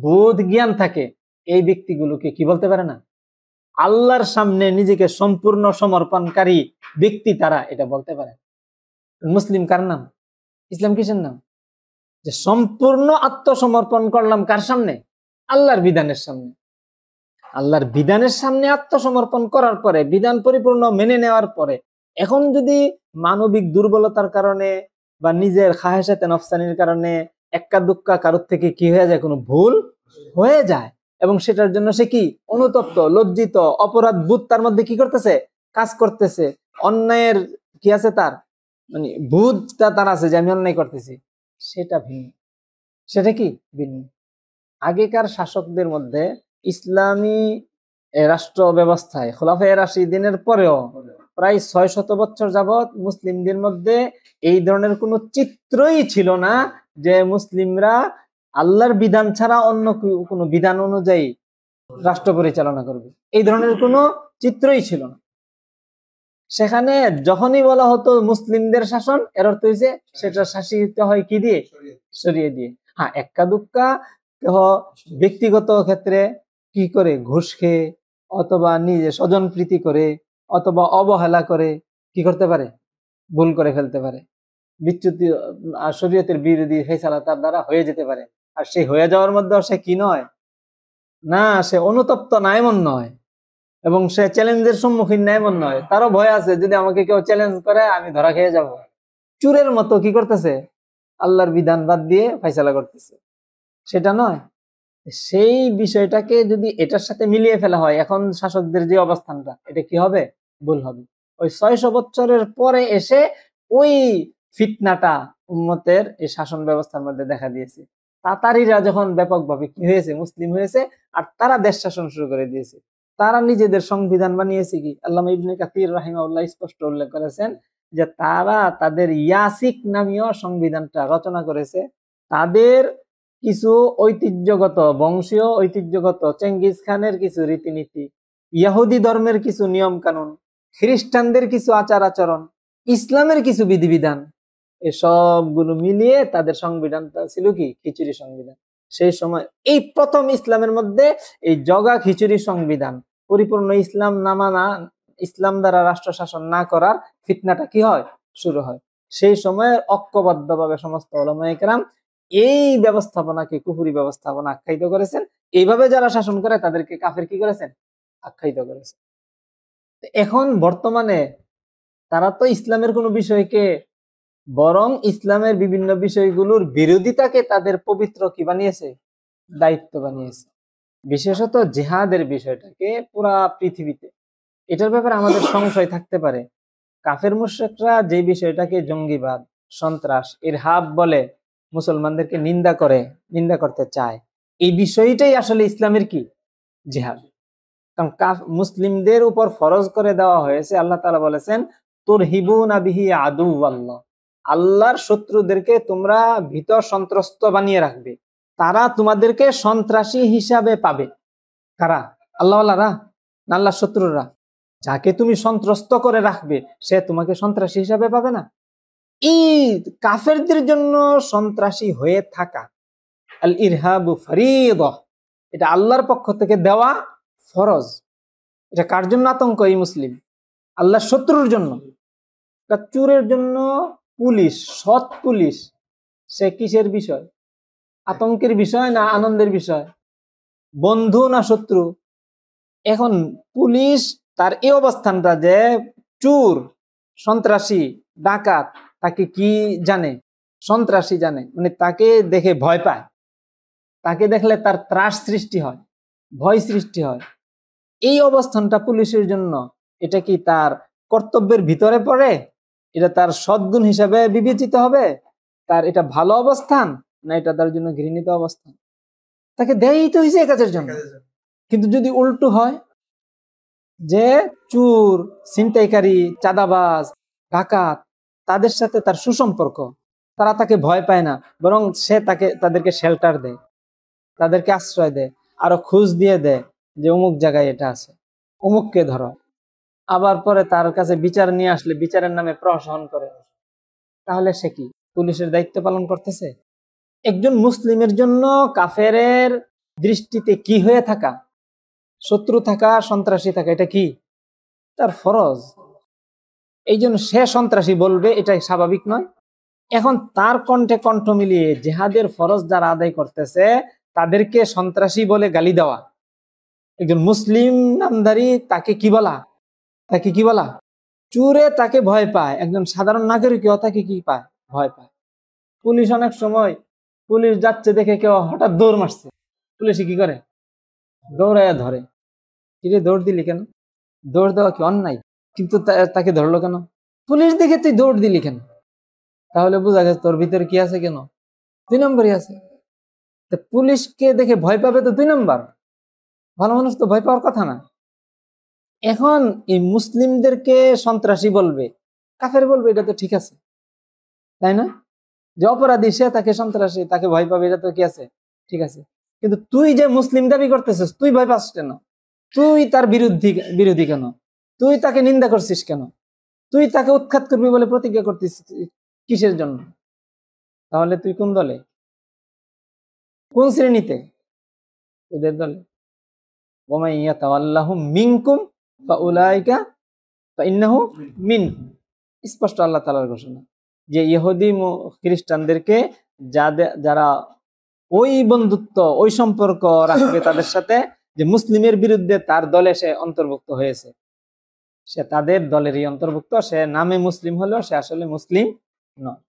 বোধ জ্ঞান থাকে, এই ব্যক্তিগুলোকে কি বলতে পারে না, আল্লাহর সামনে নিজেকে সম্পূর্ণ সমর্পণকারী ব্যক্তি তারা, এটা বলতে পারে। মুসলিম কার নাম? ইসলাম কিসের নাম? যে সম্পূর্ণ আত্মসমর্পণ করলাম কার সামনে? আল্লাহর বিধানের সামনে। আল্লাহর বিধানের সামনে আত্মসমর্পণ করার পরে, বিধান পরিপূর্ণ মেনে নেওয়ার পরে, এখন যদি মানবিক দুর্বলতার কারণে বা নিজের খাহেসাতে নফসানির কারণে এক্কা দুক্কা কারোর থেকে কি হয়ে যায়, কোনো ভুল হয়ে যায়, এবং সেটার জন্য সে কি অনুতপ্ত, লজ্জিত, অপরাধ বোধ তার মধ্যে কি করতেছে, কাজ করতেছে, অন্যায়ের কি আছে তার মানে বোধটা তার আছে যে আমি অন্যায় করতেছি, সেটা ভিন্ন। সেটা কি ভিন্ন। আগেকার শাসকদের মধ্যে ইসলামী রাষ্ট্র ব্যবস্থায় খোলাফায়ে রাশিদিনের পরেও প্রায় 600 বছর যাবত মুসলিমদের মধ্যে এই ধরনের কোনো চিত্রই ছিল না যে মুসলিমরা আল্লাহর বিধান ছাড়া অন্য কোনো বিধান অনুযায়ী রাষ্ট্র পরিচালনা করবে, এই ধরনের কোনো চিত্রই ছিল না। সেখানে যখনই বলা হতো মুসলিমদের শাসন, এর অর্থ হয়েছে সেটা শাসিত হয় কি দিয়ে, সরিয়ে দিয়ে। হ্যাঁ, এক্কা দুক্কা ব্যক্তিগত ক্ষেত্রে কি করে, ঘুষ খেয়ে অথবা নিজে স্বজন প্রীতি করে অথবা অবহেলা করে কি করতে পারে, ভুল করে ফেলতে পারে, বিচ্যুতি শরীয়তের বিরোধী ফয়সালা তার দ্বারা হয়ে যেতে পারে। আর সেই হয়ে যাওয়ার মধ্যে সে কি নয় না, সে অনুতপ্ত না এমন নয়, এবং সে চ্যালেঞ্জের সম্মুখীন না এমন নয়, তারও ভয় আছে যদি আমাকে কেউ চ্যালেঞ্জ করে আমি ধরা খেয়ে যাব। চুরের মতো কি করতেছে, আল্লাহর বিধান বাদ দিয়ে ফয়সালা করতেছে, সেটা নয়। সেই বিষয়টাকে যদি এটার সাথে মিলিয়ে ফেলা হয়, এখন শাসকদের যে অবস্থানটা, এটা কি হবে, ভুল হবে। ওই 600 বছরের পরে এসে ওই ফিতনাটা উম্মতের এই শাসন ব্যবস্থার মধ্যে দেখা দিয়েছে। তাতারিরা যখন ব্যাপকভাবে কি হয়েছে, মুসলিম হয়েছে, আর তারা দেশ শাসন শুরু করে দিয়েছে, তারা নিজেদের সংবিধান বানিয়েছে। কি আল্লামা ইবনে কাসির রাহিমাহুল্লাহ স্পষ্ট উল্লেখ করেছেন যে তারা তাদের ইয়াসিক নামীয় সংবিধানটা রচনা করেছে। তাদের কিছু ঐতিহ্যগত, বংশীয় ঐতিহ্যগত চেঙ্গিস খানের কিছু রীতিনীতি, ইহুদি ধর্মের কিছু নিয়ম কানুন, খ্রিস্টানদের কিছু আচার আচরণ, ইসলামের কিছু বিধিবিধান, এসবগুলো মিলিয়ে তাদের সংবিধানটা ছিল কি খিচুড়ি সংবিধান। সেই সময় এই প্রথম ইসলামের মধ্যে এই জগা খিচুড়ি সংবিধান, পরিপূর্ণ ইসলাম নামানা, ইসলাম দ্বারা রাষ্ট্র শাসন না করার ফিতনাটা কি হয়, শুরু হয়। সেই সময় ঐক্যবদ্ধভাবে সমস্ত উলামায়ে কেরাম এই ব্যবস্থাপনাকে কুফরি ব্যবস্থাপনা আখ্যায়িত করেছেন। এইভাবে যারা শাসন করে তাদেরকে কাফের কি করেছেন, আখ্যায়িত করেছেন। এখন বর্তমানে তারা তো ইসলামের কোনো বিষয়কে, বরং ইসলামের বিভিন্ন বিষয়গুলোর বিরোধিতাকে তাদের পবিত্র কি বানিয়েছে, দায়িত্ব বানিয়েছে। বিশেষত জিহাদের বিষয়টাকে পুরা পৃথিবীতে, এটার ব্যাপারে আমাদের সংশয় থাকতে পারে। কাফের মুশরিকরা যে বিষয়টাকে জঙ্গিবাদ, সন্ত্রাস, ইরহাব বলে মুসলমানদেরকে নিন্দা করতে চায়, এই বিষয়টাই আসলে ইসলামের কি জিহাদ। কারণ মুসলিমদের উপর ফরজ করে দেওয়া হয়েছে, আল্লাহ তাআলা বলেছেন তুরহিবুনা বিহি আদুওয়াল্লাহ, আল্লাহর শত্রুদেরকে তোমরা ভীত সন্ত্রস্ত বানিয়ে রাখবে, তারা তোমাদেরকে সন্ত্রাসী হিসাবে পাবে। কারা? আল্লাহওয়ালারা না আল্লাহর শত্রুরা? যাকে তুমি সন্ত্রস্ত করে রাখবে সে তোমাকে সন্ত্রাসী হিসাবে পাবে না। এই কাফেরদের জন্য সন্ত্রাসী হয়ে থাকা, আল ইরহাবু ফরিদা, এটা আল্লাহর পক্ষ থেকে দেওয়া ফরজ। এটা কার জন্য আতঙ্ক? এই মুসলিম, আল্লাহর শত্রুর জন্য। চুরের জন্য পুলিশ, সৎ পুলিশ, সে কিসের বিষয়? আতঙ্কের বিষয় না আনন্দের বিষয়? বন্ধু না শত্রু? এখন পুলিশ তার এই অবস্থানটা যে চুর, সন্ত্রাসী, ডাকাত, তাকে কি জানে? সন্ত্রাসী জানে, মানে তাকে দেখে ভয় পায়, তাকে দেখলে তার ত্রাস সৃষ্টি হয়, ভয় সৃষ্টি হয়। এই অবস্থানটা পুলিশের জন্য এটা কি তার কর্তব্যের ভিতরে পড়ে? এটা তার সদ্গুণ হিসাবে বিবেচিত হবে? তার এটা ভালো অবস্থান না এটা তার জন্য ঘৃণিত অবস্থান? তাকে দেয়ই তো হয়েছে এই কাজের জন্য, কিন্তু যদি উল্টো হয়, যে চোর, ছিনতাইকারী, চাঁদাবাজ, ডাকাত, তাদের সাথে তার সুসম্পর্ক, তারা তাকে ভয় পায় না, বরং সে তাদেরকে শেল্টার দেয়, তাদেরকে আশ্রয় দেয়, আরো খোঁজ দিয়ে দেয় যে অমুক জায়গায় এটা আছে, অমুককে ধরো। আবার পরে তার কাছে বিচার নিয়ে আসলে বিচারের নামে প্রহসন করে, তাহলে সে কি পুলিশের দায়িত্ব পালন করতেছে? একজন মুসলিমের জন্য কাফেরের দৃষ্টিতে কি হয়ে থাকা, শত্রু থাকা, সন্ত্রাসী থাকা, এটা কি তার ফরজ। এই জন্য সে সন্ত্রাসী বলবে, এটাই স্বাভাবিক নয়? এখন তার কণ্ঠে কণ্ঠ মিলিয়ে জেহাদের ফরজ যারা আদায় করতেছে তাদেরকে সন্ত্রাসী বলে গালি দেওয়া, একজন মুসলিম নামধারী তাকে কি বলা, তাকে কি বলা? চোরে তাকে ভয় পায়, একজন সাধারণ নাগরিকও তাকে কি পায়, ভয় পায়। পুলিশ অনেক সময়, পুলিশ যাচ্ছে দেখে কেউ হঠাৎ দৌড় মারছে, পুলিশে কি করে, দৌড়াইয়া ধরে। কিরে দৌড় দিলি কেন? দৌড় দেওয়া কি অন্যায়? কিন্তু তাকে ধরলো কেন? পুলিশ দেখে তুই দৌড় দিলি কেন? তাহলে বোঝা গেছে তোর ভিতরে কি আছে, কেন 2 নম্বরই আছে। পুলিশকে দেখে ভয় পাবে তো 2 নম্বর, ভালো মানুষ তো ভয় পাওয়ার কথা না। এখন এই মুসলিমদেরকে সন্ত্রাসী বলবে, কাফের বলবে, এটা তো ঠিক আছে, তাই না? যে অপরাধী সে তাকে সন্ত্রাসী, তাকে ভয় পাবে, এটা তো কি আছে, ঠিক আছে। কিন্তু তুই যে মুসলিম দাবি করতেছিস, তুই ভয় পাস কেন? তুই তার বিরোধী কেন? তুই তাকে নিন্দা করছিস কেন? তুই তাকে উৎখাত করবি বলে প্রতিজ্ঞা করতিস কিসের জন্য? তাহলে তুই কোন দলে, কোন শ্রেণীতে? ওদের দলে। ওয়া ইয়াতাওয়াল্লাহু মিনকুম ফাউলাইকা ফাইন্নাহু মিনহুম, স্পষ্ট আল্লাহ তাআলার ঘোষণা যে ইহুদি খ্রিস্টানদেরকে যারা ওই বন্ধুত্ব, ওই সম্পর্ক রাখবে তাদের সাথে, যে মুসলিমের বিরুদ্ধে তার দলে সে অন্তর্ভুক্ত হয়েছে, সে তাদের দলেরই অন্তর্ভুক্ত, সে নামে মুসলিম হলেও সে আসলে মুসলিম নয়।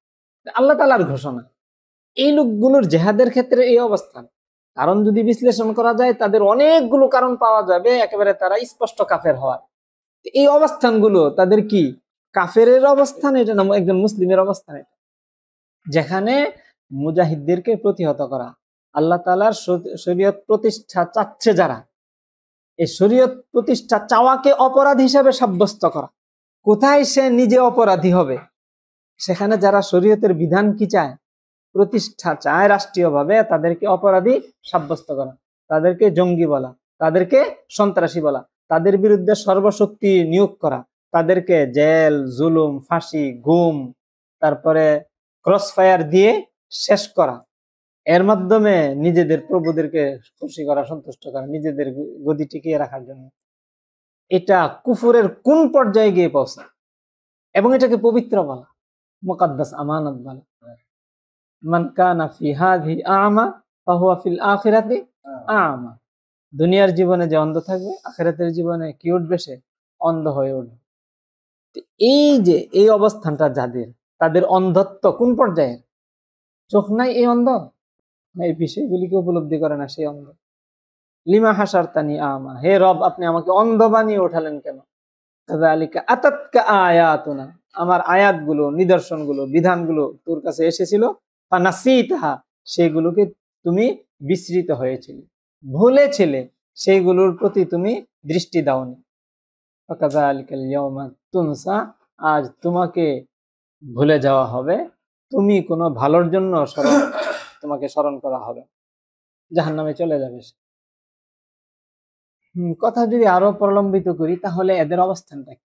আল্লাহ তাআলার ঘোষণা। এই লোকগুলোর জেহাদের ক্ষেত্রে এই অবস্থান, কারণ যদি বিশ্লেষণ করা যায় তাদের অনেকগুলো কারণ পাওয়া যাবে, একেবারে তারা স্পষ্ট কাফের হওয়ার। এই অবস্থানগুলো তাদের কি কাফেরের অবস্থান, এটা না একজন মুসলিমের অবস্থান, এটা যেখানে মুজাহিদদেরকে প্রতিহত করা, আল্লাহ তাআলার শরীয়ত প্রতিষ্ঠা চাচ্ছে যারা, এই শরীয়ত প্রতিষ্ঠা চাওয়াকে অপরাধ হিসাবে সাব্যস্ত করা। কোথায় সে নিজে অপরাধী হবে? সেখানে যারা শরীয়তের বিধান কি চায়, প্রতিষ্ঠা চায় রাষ্ট্রীয়ভাবে, তাদেরকে অপরাধী সাব্যস্ত করা, তাদেরকে জঙ্গি বলা, তাদেরকে সন্ত্রাসী বলা, তাদের বিরুদ্ধে সর্বশক্তি নিয়োগ করা, তাদেরকে জেল, জুলুম, ফাঁসি, গুম, তারপরে ক্রসফায়ার দিয়ে শেষ করা, এর মাধ্যমে নিজেদের প্রভুদেরকে খুশি করা, সন্তুষ্ট করা, নিজেদের গদি টিকিয়ে রাখার জন্য। এটা কুফুরের কোন পর্যায়ে গিয়ে পৌঁছায়, এবং এটাকে পবিত্র বলা, মুকাদ্দাস আমানত বলা। মান কানা ফি হাযিহি আ'মা ফাহুয়া ফিল আখিরাতি আ'মা। দুনিয়ার জীবনে যে অন্ধ থাকবে, আখিরাতের জীবনে কি উঠবে, সে অন্ধ হয়ে উঠবে। এই যে এই অবস্থানটা যাদের, তাদের অন্ধত্ব কোন পর্যায়ের? চোখ নাই এই অন্ধ, না এই বিষয়গুলিকে উপলব্ধি করে না সেই অন্ধ। লিমা হাসারতানি আমা, হে রব আপনি আমাকে অন্ধ বানিয়ে ওঠালেন কেন? কাযালিকা আতাতকা আয়াতুনা, আমার আয়াতগুলো, নিদর্শনগুলো, বিধানগুলো তোর কাছে এসেছিল, ফানাসিতাহা, সেগুলোকে তুমি বিস্মৃত হয়েছিলে, ভুলেছিলে, সেইগুলোর প্রতি তুমি দৃষ্টি দাওনি। ফাকাযালিকাল ইয়াওমা তুনসা, আজ তোমাকে ভুলে যাওয়া হবে, তুমি কোনো ভালোর জন্য তোমাকে স্মরণ করা হবে, জাহান্নামে চলে যাবে। কথা যদি আরো প্রলম্বিত করি, তাহলে এদের অবস্থানটা কি?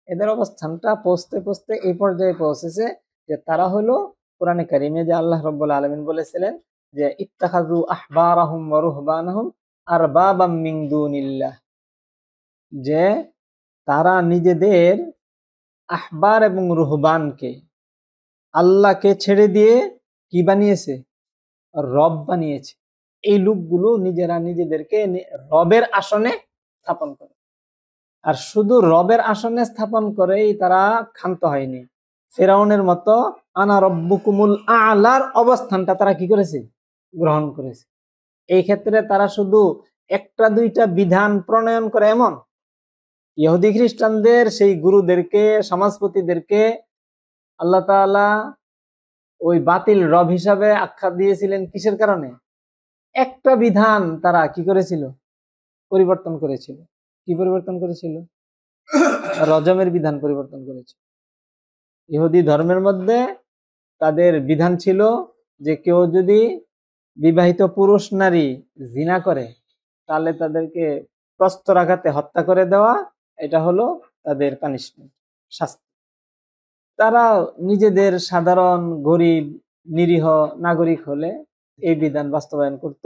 এদের অবস্থানটা পৌঁছতে পৌঁছতে এই পর্যায়ে পৌঁছেছে যে তারা হলো, কোরআনে কারিমে যে আল্লাহ রাব্বুল আলামিন বলেছিলেন যে ইত্তাখাযু আহবারাহুম ওয়া রুহবানাহুম আরবাবাম মিন দুনিল্লাহ, যে তারা নিজেদের আহবার এবং রুহবানকে, আল্লাহকে ছেড়ে দিয়ে কি বানিয়েছে, রব বানিয়েছে। এই লোকগুলো নিজেরা নিজেদেরকে রবের আসনে স্থাপন করে, আর শুধু রবের আসনে স্থাপন করেই তারা ক্ষান্ত হয়নি। ফিরাউনের মতো আনা রব্বুকুমুল আলার অবস্থানটা তারা কি করেছে, গ্রহণ করেছে। এই ক্ষেত্রে তারা শুধু একটা দুইটা বিধান প্রণয়ন করে এমন, ইহুদি খ্রিস্টানদের সেই গুরুদেরকে, সমাজপতিদেরকে আল্লাহ তাআলা ওই বাতিল রব হিসাবে আখ্যা দিয়েছিলেন কিসের কারণে? একটা বিধান তারা কি করেছিল, পরিবর্তন করেছিল। কি পরিবর্তন করেছিল? রজমের বিধান পরিবর্তন করেছিল। ইহুদি ধর্মের মধ্যে তাদের বিধান ছিল যে কেউ যদি বিবাহিত পুরুষ নারী জিনা করে তাহলে তাদেরকে প্রস্তরাঘাতে হত্যা করে দেওয়া, এটা হলো তাদের পানিশমেন্ট, শাস্তি। তারা নিজেদের সাধারণ গরিব নিরীহ নাগরিক হলে এই বিধান বাস্তবায়ন করত,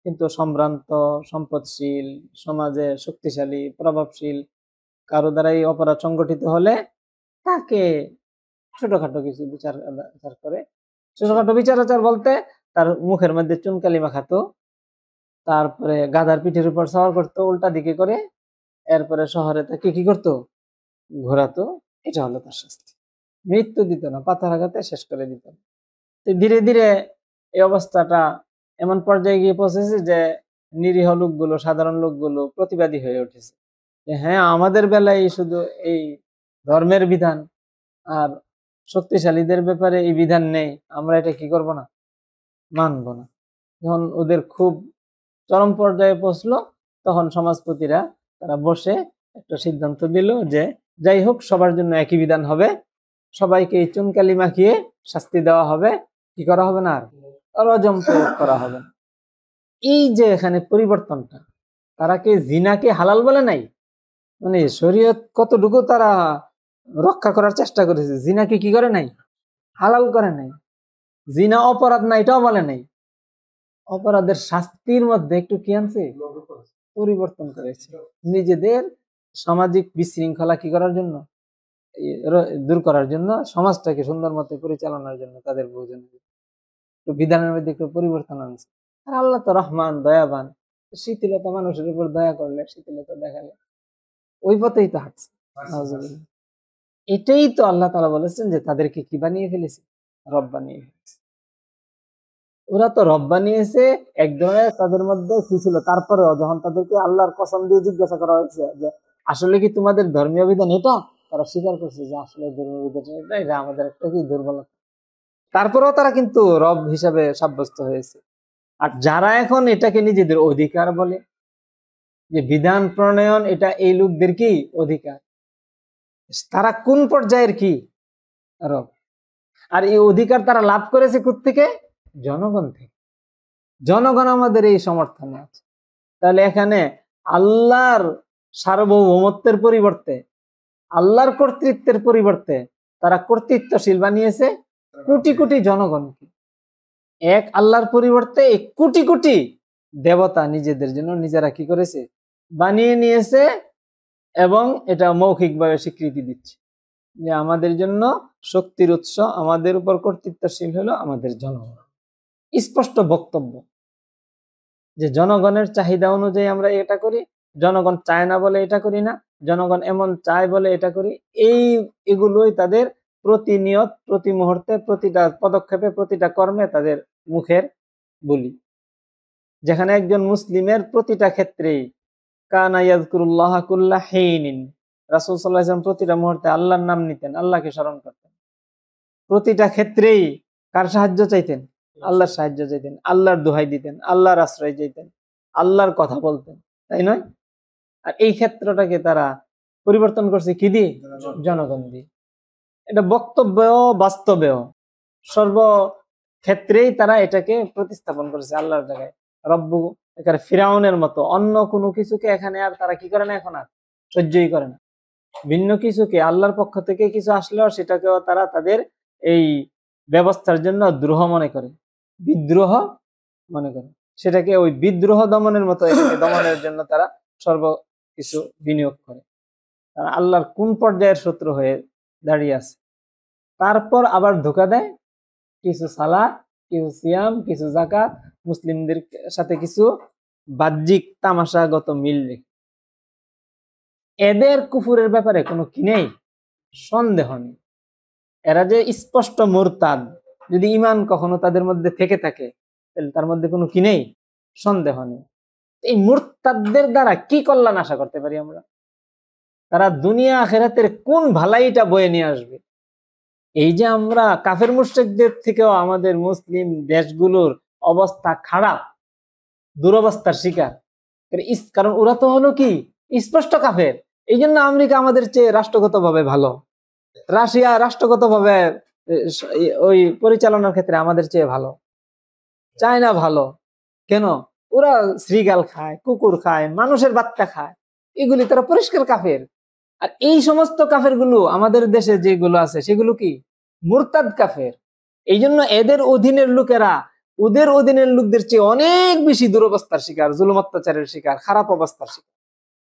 কিন্তু সম্ভ্রান্ত সম্পদশীল সমাজে শক্তিশালী প্রভাবশীল কারো দ্বারা এই অপরাধ সংগঠিত হলে তাকে ছোটখাটো কিছু বিচার আচার করে। ছোটখাটো বিচার আচার বলতে তার মুখের মধ্যে চুনকালি মাখাতো, তারপরে গাধার পিঠের উপর সওয়ার করতো উল্টা দিকে করে, এরপরে শহরে তাকে কি করতো? ঘোরাতো। এটা হলো তার শাস্তি। মৃত্যু দিত না, পাথর আঘাতে শেষ করে দিত না। ধীরে ধীরে এই অবস্থাটা এমন পর্যায়ে গিয়ে পৌঁছেছে যে নিরীহ লোকগুলো, সাধারণ লোকগুলো প্রতিবাদী হয়ে উঠেছে যে হ্যাঁ, আমাদের বেলায় শুধু এই ধর্মের বিধান, আর শক্তিশালীদের ব্যাপারে এই বিধান নেই, আমরা এটা কি করব না, মানব না। যখন ওদের খুব চরম পর্যায়ে পৌঁছলো তখন সমাজপতিরা তারা বসে একটা সিদ্ধান্ত দিল যে যাই হোক সবার জন্য একই বিধান হবে, সবাইকে এই চুনকালি মাখিয়ে শাস্তি দেওয়া হবে, কি করা হবে না, আর রজম প্রয়োগ করা হবে না। এই যে এখানে পরিবর্তনটা, তারা কি জিনাকে হালাল বলে নাই? মানে শরীয়ত কতটুকু তারা রক্ষা করার চেষ্টা করেছে, জিনাকে কি করে নাই, হালাল করে নাই। জিনা অপরাধ না এটাও বলে নাই। অপরাধের শাস্তির মধ্যে একটু কি আনছে, পরিবর্তন করেছে, নিজেদের সামাজিক বিশৃঙ্খলা কি করার জন্য, দূর করার জন্য, সমাজটাকে সুন্দর মতো পরিচালনার জন্য তাদের প্রয়োজন বিধানের মধ্যে একটু পরিবর্তন আনছে। আর আল্লাহ তো রহমান দয়াবান, শিথিলতা মানুষের উপর দয়া করলে, শিথিলতা দেখালে ওই পথেই তো হাঁটছে। এটাই তো আল্লাহ তাআলা বলেছেন যে তাদেরকে কি বানিয়ে ফেলেছে, রব বানিয়ে ফেলেছে। ওরা তো রব বানিয়েছে এক ধরনের, তাদের মধ্যে কি ছিল, তারপরেও যখন তাদেরকে আল্লাহর কসম দিয়ে জিজ্ঞাসা করা হয়েছে যে আসলে কি তোমাদের ধর্মীয় বিধান এটা, তারা স্বীকার করছে যে আসলে ধর্মীয় বিধান এটা আমাদের একটা কি দুর্বলতা। তারপরেও তারা কিন্তু রব হিসাবে সাব্যস্ত হয়েছে। আর যারা এখন এটাকে নিজেদের অধিকার বলে, যে বিধান প্রণয়ন এটা এই লোকদের কি অধিকার, তারা কোন পর্যায়ের কি রব। আর এই অধিকার তারা লাভ করেছে কোত্থেকে? জনগণ থেকে। জনগণ আমাদের এই সমর্থনে আছে। তাহলে এখানে আল্লাহর সার্বভৌমত্বের পরিবর্তে, আল্লাহর কর্তৃত্বের পরিবর্তে তারা কর্তৃত্বশীল বানিয়েছে কোটি কোটি জনগণকে। এক আল্লাহর পরিবর্তে এই কোটি কোটি দেবতা নিজেদের জন্য নিজেরা কি করেছে, বানিয়ে নিয়েছে, এবং এটা মৌখিকভাবে স্বীকৃতি দিচ্ছে যে আমাদের জন্য শক্তির উৎস, আমাদের উপর কর্তৃত্বশীল হলো আমাদের জনগণ। স্পষ্ট বক্তব্য যে জনগণের চাহিদা অনুযায়ী আমরা এটা করি, জনগণ চায় না বলে এটা করি না, জনগণ এমন চায় বলে এটা করি। এগুলোই তাদের প্রতিনিয়ত, প্রতি মুহূর্তে, প্রতিটা পদক্ষেপে, প্রতিটা কর্মে তাদের মুখের বলি। যেখানে একজন মুসলিমের প্রতিটা ক্ষেত্রেই কানা ইয়াযকুরুল্লাহ কুল্লা হিনিন, রাসূল সাল্লাল্লাহু আলাইহি ওয়াসাল্লাম প্রতিটা মুহূর্তে আল্লাহর নাম নিতেন, আল্লাহকে স্মরণ করতেন। প্রতিটা ক্ষেত্রেই কার সাহায্য চাইতেন? আল্লাহর সাহায্য চাইতেন, আল্লাহর দোহাই দিতেন, আল্লাহর আশ্রয় চাইতেন, আল্লাহর কথা বলতেন, তাই নয়? আর এই ক্ষেত্রটাকে তারা পরিবর্তন করছে কি দিয়ে? জনগণ দিয়ে। এটা বক্তব্যেও বাস্তবেও সর্বক্ষেত্রেই তারা এটাকে প্রতিস্থাপন করেছে আল্লাহর জায়গায়। রব্বু এখানে ফিরাউনের মতো অন্য কোনো কিছুকে এখানে আর তারা কি করে না, এখন আর সহ্যই করে না। ভিন্ন কিছুকে, আল্লাহর পক্ষ থেকে কিছু আসলেও সেটাকেও তারা তাদের এই ব্যবস্থার জন্য দ্রোহ মনে করে, বিদ্রোহ মনে করে। সেটাকে ওই বিদ্রোহ দমনের মতো এটাকে দমনের জন্য তারা সর্বকিছু বিনিয়োগ করে। তারা আল্লাহর কোন পর্যায়ের শত্রু হয়ে দাঁড়িয়ে আছে। তারপর আবার ধোঁকা দেয়, কিছু সালাত, কিছু সিয়াম, কিছু যাকাত, মুসলিমদের সাথে কিছু বাহ্যিক তামাশাগত মিল রেখে। এদের কুফুরের ব্যাপারে কোনো কি নেই, সন্দেহ নেই। এরা যে স্পষ্ট মুরতাদ, যদি ঈমান কখনো তাদের মধ্যে থেকে থাকে তাহলে তার মধ্যে কোনো কি নেই, সন্দেহ নেই। এই মুরতাদদের দ্বারা কি কল্যাণ আশা করতে পারি আমরা? তারা দুনিয়া আখিরাতের কোন ভালাইটা বয়ে নিয়ে আসবে? এই যে আমরা কাফের মুশরিকদের থেকেও আমাদের মুসলিম দেশগুলোর অবস্থা খারাপ, দুরবস্থার শিকার, কারণ ওরা তো হলো কি স্পষ্ট কাফের। এই জন্য আমেরিকা আমাদের চেয়ে রাষ্ট্রগতভাবে ভালো, রাশিয়া রাষ্ট্রগতভাবে ওই পরিচালনার ক্ষেত্রে আমাদের চেয়ে ভালো, চায়না ভালো। কেন? ওরা শ্রীগাল খায়, কুকুর খায়, মানুষের বাচ্চা খায়, এগুলি তারা পরিষ্কার কাফের। আর এই সমস্ত কাফের গুলো আমাদের দেশে যেগুলো আছে সেগুলো কি মুরতাদ কাফের। এই জন্য এদের অধীনের লোকেরা ওদের অধীনের লোকদের চেয়ে অনেক বেশি দুরবস্থার শিকার, জুলুম অত্যাচারের শিকার, খারাপ অবস্থার শিকার।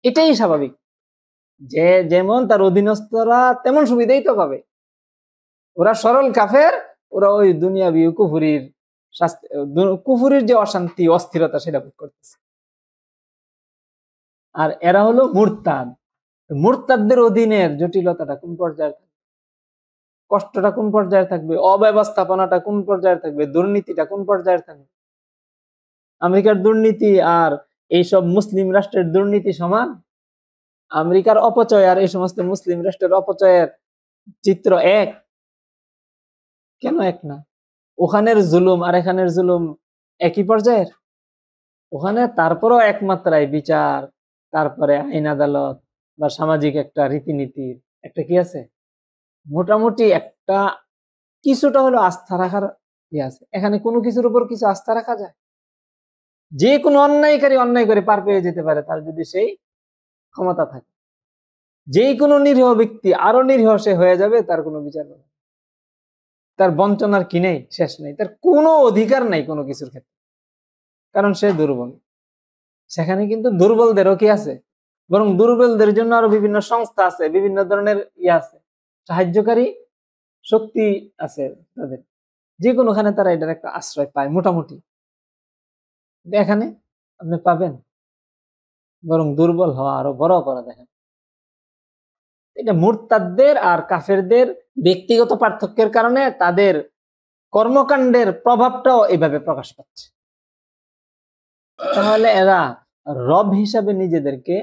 এটাই স্বাভাবিক, যে যেমন তার অধীনস্থরা তেমন সুবিধাই তো পাবে। ওরা সরল কাফের, ওরা ওই দুনিয়াবি কুফুরির কুফুরির যে অশান্তি অস্থিরতা সেটা ভোগ করতেছে। আর এরা হলো মুরতাদ। মুরতাদদের অধীনের জটিলতাটা কোন পর্যায়ে থাকবে, কষ্টটা কোন পর্যায়ে থাকবে, অব্যবস্থাপনাটা কোন পর্যায়ে থাকবে, দুর্নীতিটা কোন পর্যায়ে থাকবে। আমেরিকার দুর্নীতি আর এইসব মুসলিম রাষ্ট্রের দুর্নীতি সমান? আমেরিকার অপচয় আর এই সমস্ত মুসলিম রাষ্ট্রের অপচয়ের চিত্র এক? কেন এক না? ওখানের জুলুম আর এখানের জুলুম একই পর্যায়ের? ওখানে তারপরও একমাত্রায় বিচার, তারপরে আইন আদালত বা সামাজিক একটা রীতিনীতির একটা কি আছে, মোটামুটি একটা কিছুটা হলো আস্থা রাখার ইয়ে আছে। এখানে কোনো কিছুর উপর কিছু আস্থা রাখা যায়? যে কোনো অন্যায়কারী অন্যায় করে পার পেয়ে যেতে পারে, তার যদি সেই ক্ষমতা থাকে। যে কোনো নিরীহ ব্যক্তি আরো নিরীহ সে হয়ে যাবে, তার কোনো বিচার নেই, তার বঞ্চনার কি নেই, শেষ নেই, তার কোনো অধিকার নাই কোনো কিছুর ক্ষেত্রে, কারণ সে দুর্বল। সেখানে কিন্তু দুর্বলদেরও কি আছে, বরং দুর্বলদের জন্য আরো বিভিন্ন সংস্থা আছে, বিভিন্ন ধরনের ইয়ে আছে, সাহায্যকারী শক্তি আছে তাদের, যে কোনোখানে তারা এটার একটা আশ্রয় পায় মোটামুটি। এখানে আপনি পাবেন বরং দুর্বল হওয়া আরো বড় অপরাধ। দেখেন, এটা মুরতাদদের আর কাফেরদের ব্যক্তিগত পার্থক্যের কারণে তাদের কর্মকাণ্ডের প্রভাবটাও এইভাবে প্রকাশ পাচ্ছে। তাহলে এরা রব হিসাবে নিজেদেরকে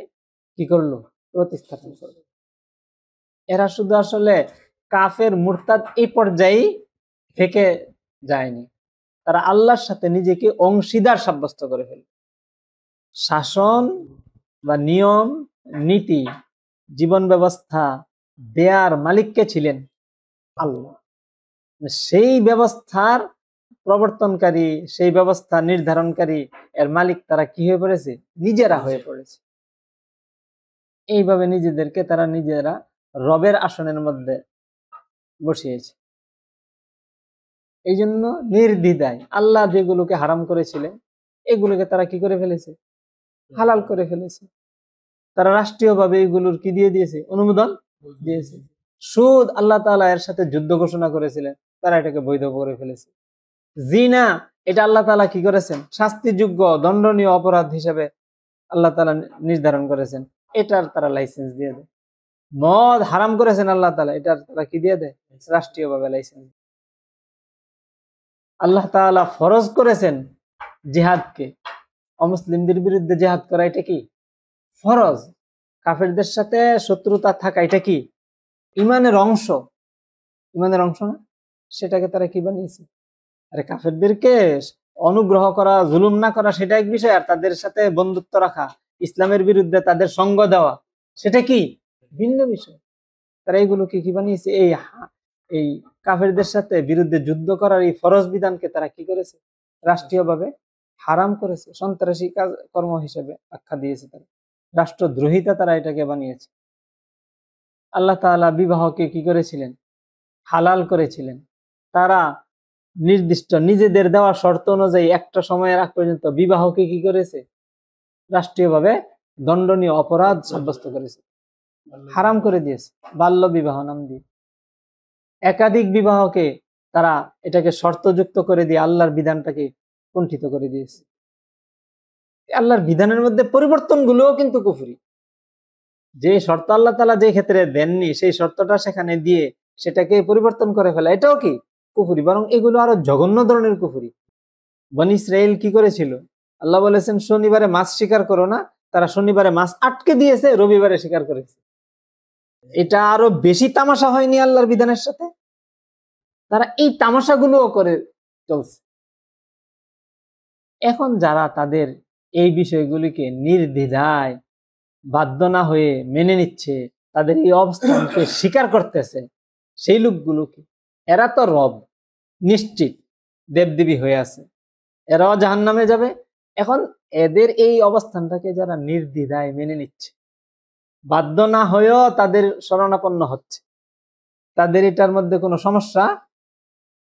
কি করলো, প্রতিস্থাপন করলো। এরা শুধু আসলে কাফের মুরতাদ এই পর্যায়ে থেকে যায়নি, তারা আল্লাহর সাথে নিজেকে অংশীদার সাব্যস্ত করে ফেলল। শাসন বা নিয়ম নীতি জীবন ব্যবস্থা দেয়ার মালিককে ছিলেন আল্লাহ। সেই ব্যবস্থার প্রবর্তনকারী, সেই ব্যবস্থা নির্ধারণকারী এর মালিক তারা কি হয়ে পড়েছে, নিজেরা হয়ে পড়েছে। এইভাবে নিজেদেরকে তারা নিজেরা রবের আসনের মধ্যে বসিয়েছে। এই জন্য নির্দ্বিধায় আল্লাহ যেগুলোকে হারাম করেছিলেন এগুলোকে তারা কি করে ফেলেছে, হালাল করে ফেলেছে। তারা রাষ্ট্রীয়ভাবে এগুলোর কি দিয়ে দিয়েছে, অনুমোদন দিয়েছে। সুদ আল্লাহ তাআলা এর সাথে যুদ্ধ ঘোষণা করেছিলেন, তারা এটাকে বৈধ করে ফেলেছে। জিনা এটা আল্লাহ তাআলা কি করেছেন, শাস্তিযোগ্য দণ্ডনীয় অপরাধ হিসেবে আল্লাহ তাআলা নির্ধারণ করেছেন, এটার তারা লাইসেন্স দিয়ে দেয়। মদ হারাম করেছেন আল্লাহ তাআলা, এটার তারা কি দিয়ে দেয়, রাষ্ট্রীয়ভাবে লাইসেন্স। আল্লাহ তাআলা ফরজ করেছেন জিহাদকে, অমুসলিমদের বিরুদ্ধে জিহাদ করা এটা কি ফরজ। কাফেরদের সাথে শত্রুতা থাকা এটা কি ইমানের অংশ, ইমানের অংশ না? সেটাকে তারা কি বানিয়েছে, আরে কাফেরদেরকে অনুগ্রহ করা, জুলুম না করা সেটা এক বিষয়, আর তাদের সাথে বন্ধুত্ব রাখা, ইসলামের বিরুদ্ধে তাদের সঙ্গ দেওয়া সেটা কি ভিন্ন বিষয়। তারা এইগুলোকে কি বানিয়েছে, এই কাফেরদের সাথে বিরুদ্ধে যুদ্ধ করার এই ফরজ বিধানকে তারা কি করেছে, রাষ্ট্রীয়ভাবে হারাম করেছে, সন্ত্রাসী কাজ কর্ম হিসেবে আখ্যা দিয়েছে। তারা রাষ্ট্রদ্রোহিতা তারা এটাকে বানিয়েছে। আল্লাহ তাআলা বিবাহকে কি করেছিলেন, হালাল করেছিলেন। তারা নির্দিষ্ট নিজেদের দেওয়া শর্ত অনুযায়ী একটা সময়ের আগ পর্যন্ত বিবাহকে কি করেছে, রাষ্ট্রীয়ভাবে দণ্ডনীয় অপরাধ সাব্যস্ত করেছে, হারাম করে দিয়েছে বাল্য বিবাহ নাম দিয়ে। একাধিক বিবাহকে তারা এটাকে শর্তযুক্ত করে দিয়ে আল্লাহর বিধানটাকে কুণ্ঠিত করে দিয়েছে। আল্লাহর বিধানের মধ্যে পরিবর্তন গুলোও কিন্তু কুফরি। যে শর্ত আল্লাহ তাআলা যে ক্ষেত্রে দেননি সেই শর্তটা সেখানে দিয়ে সেটাকে পরিবর্তন করে ফেলা, এটাও কি কুফরি, বরং এগুলো আরো জঘন্য ধরনের কুফরি। বনী ইসরাইল কি করেছিল, আল্লাহ বলেছেন শনিবারে মাছ শিকার করো না, তারা শনিবারে মাছ আটকে দিয়েছে, রবিবারে শিকার করেছে। এটা আরো বেশি তামাশা হয়নি আল্লাহর বিধানের সাথে? তারা এই তামাশাগুলো করে চলছে। এখন যারা তাদের এই বিষয়গুলিকে নির্দ্বিধায় বাধ্য না হয়ে মেনে নিচ্ছে, তাদের এই অবস্থানকে স্বীকার করতেছে, সেই লোকগুলোকে, এরা তো রব নিশ্চিত দেবদেবী হয়ে আছে, এরাও জাহান্নামে যাবে। এখন এদের এই অবস্থানটাকে যারা নির্দ্বিধায় মেনে নিচ্ছে, বাধ্য না হয়েও তাদের শরণাপন্ন হচ্ছে, তাদের এটার মধ্যে কোনো সমস্যা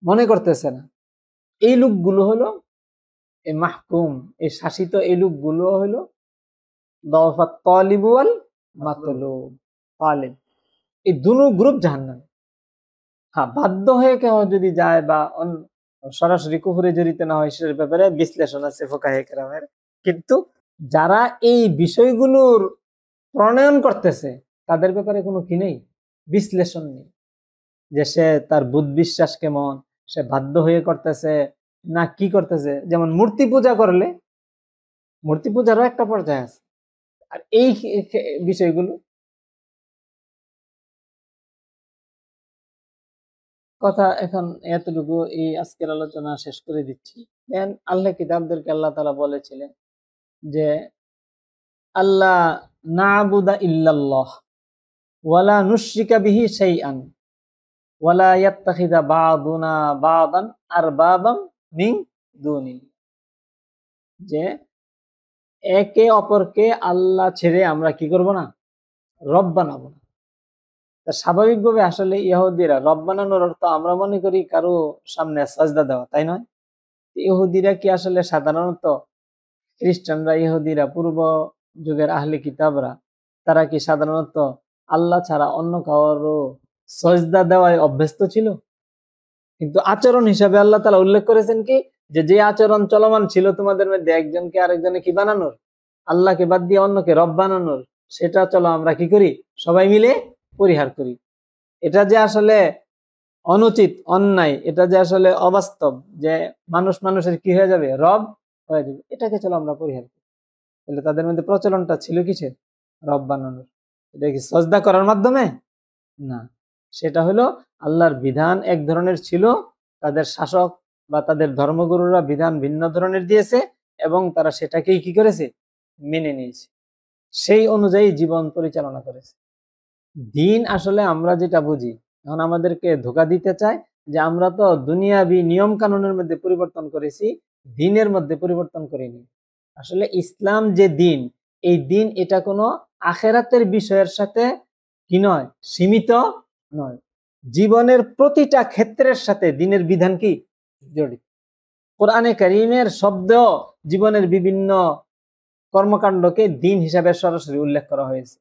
মনে করতেছে না, এই লোকগুলো হলো এই মাহকুম, এই শাসিত এই লোকগুলো হলো দাওয়াফাত তালিব ওয়াল মাতলুব, তালিব, এই দুটো গ্রুপ জাহান্নামে। হ্যাঁ, বাধ্য হয়ে কেউ যদি যায় বা সরাসরি কুফরে জড়িত না হয়, সেটার ব্যাপারে বিশ্লেষণ আছে ফুকাহে কেরামের। কিন্তু যারা এই বিষয়গুলোর প্রণয়ন করতেছে, তাদের ব্যাপারে কোনো কি নেই, বিশ্লেষণ নেই, যে সে তার বুধ বিশ্বাস কেমন, সে বাধ্য হয়ে করতেছে না কি করতেছে। যেমন মূর্তি পূজা করলে, মূর্তি পূজারও একটা পর্যায়ে আছে, আর এই বিষয়গুলো কথা এখন এতটুকু এই আজকের আলোচনা শেষ করে দিচ্ছি। দেন আল্লাহ কিতাবদেরকে আল্লাহ তাআলা বলেছিলেন যে আল্লাহ না'বুদা ইল্লাল্লাহ ওয়ালা নুশরিকা বিহি শাইআন ওয়ালা ইয়াত্তাখিযা বা'দুনা বা'দান আরবাবাম মিন দুনিল্লাহ, যে একে অপরকে আল্লাহ ছেড়ে আমরা কি করব না, রব বানাবো না। তা স্বাভাবিকভাবে আসলে ইহুদিরা রব বানানোর অর্থ আমরা মনে করি কারো সামনে সাজদা দেওয়া, তাই নয়? ইহুদিরা কি আসলে সাধারণত, খ্রিস্টানরা, ইহুদিরা, পূর্ব যুগের আহলে কিতাবরা, তারা কি সাধারণত আল্লাহ ছাড়া অন্য কারো সজদা দেওয়ায় অভ্যস্ত ছিল? কিন্তু আচরণ হিসাবে আল্লাহ তাআলা উল্লেখ করেছেন কি, যে আচরণ চলমান ছিল তোমাদের মধ্যে, একজনকে আরেকজনে কি বানানোর, আল্লাহকে বাদ দিয়ে অন্যকে রব বানানোর, সেটা চলো আমরা কি করি, সবাই মিলে পরিহার করি। এটা যে আসলে অনুচিত, অন্যায়, এটা যে আসলে অবাস্তব, যে মানুষ মানুষের কি হয়ে যাবে, রব হয়ে যাবে, এটাকে চলো আমরা পরিহার করি। তাহলে তাদের মধ্যে প্রচলনটা ছিল কিসের, রব বানানোর। এটা কি সজদা করার মাধ্যমে না, সেটা হলো আল্লাহর বিধান এক ধরনের ছিল, তাদের শাসক বা তাদের ধর্মগুরুরা বিধান ভিন্ন ধরনের দিয়েছে, এবং তারা সেটাকেই কি করেছে, মেনে নিয়েছে, সেই অনুযায়ী জীবন পরিচালনা করেছে। দিন আসলে আমরা যেটা বুঝি, এখন আমাদেরকে ধোঁকা দিতে চায় যে আমরা তো দুনিয়াবি নিয়ম কানুনের মধ্যে পরিবর্তন করেছি, দিনের মধ্যে পরিবর্তন করিনি। আসলে ইসলাম যে দিন, এই দিন এটা কোনো আখেরাতের বিষয়ের সাথে কি নয়, সীমিত নয়, জীবনের প্রতিটা ক্ষেত্রের সাথে দিনের বিধান কি জড়িত। কোরআনে কারীমের শব্দ জীবনের বিভিন্ন কর্মকাণ্ডকে দিন হিসাবে সরাসরি উল্লেখ করা হয়েছে,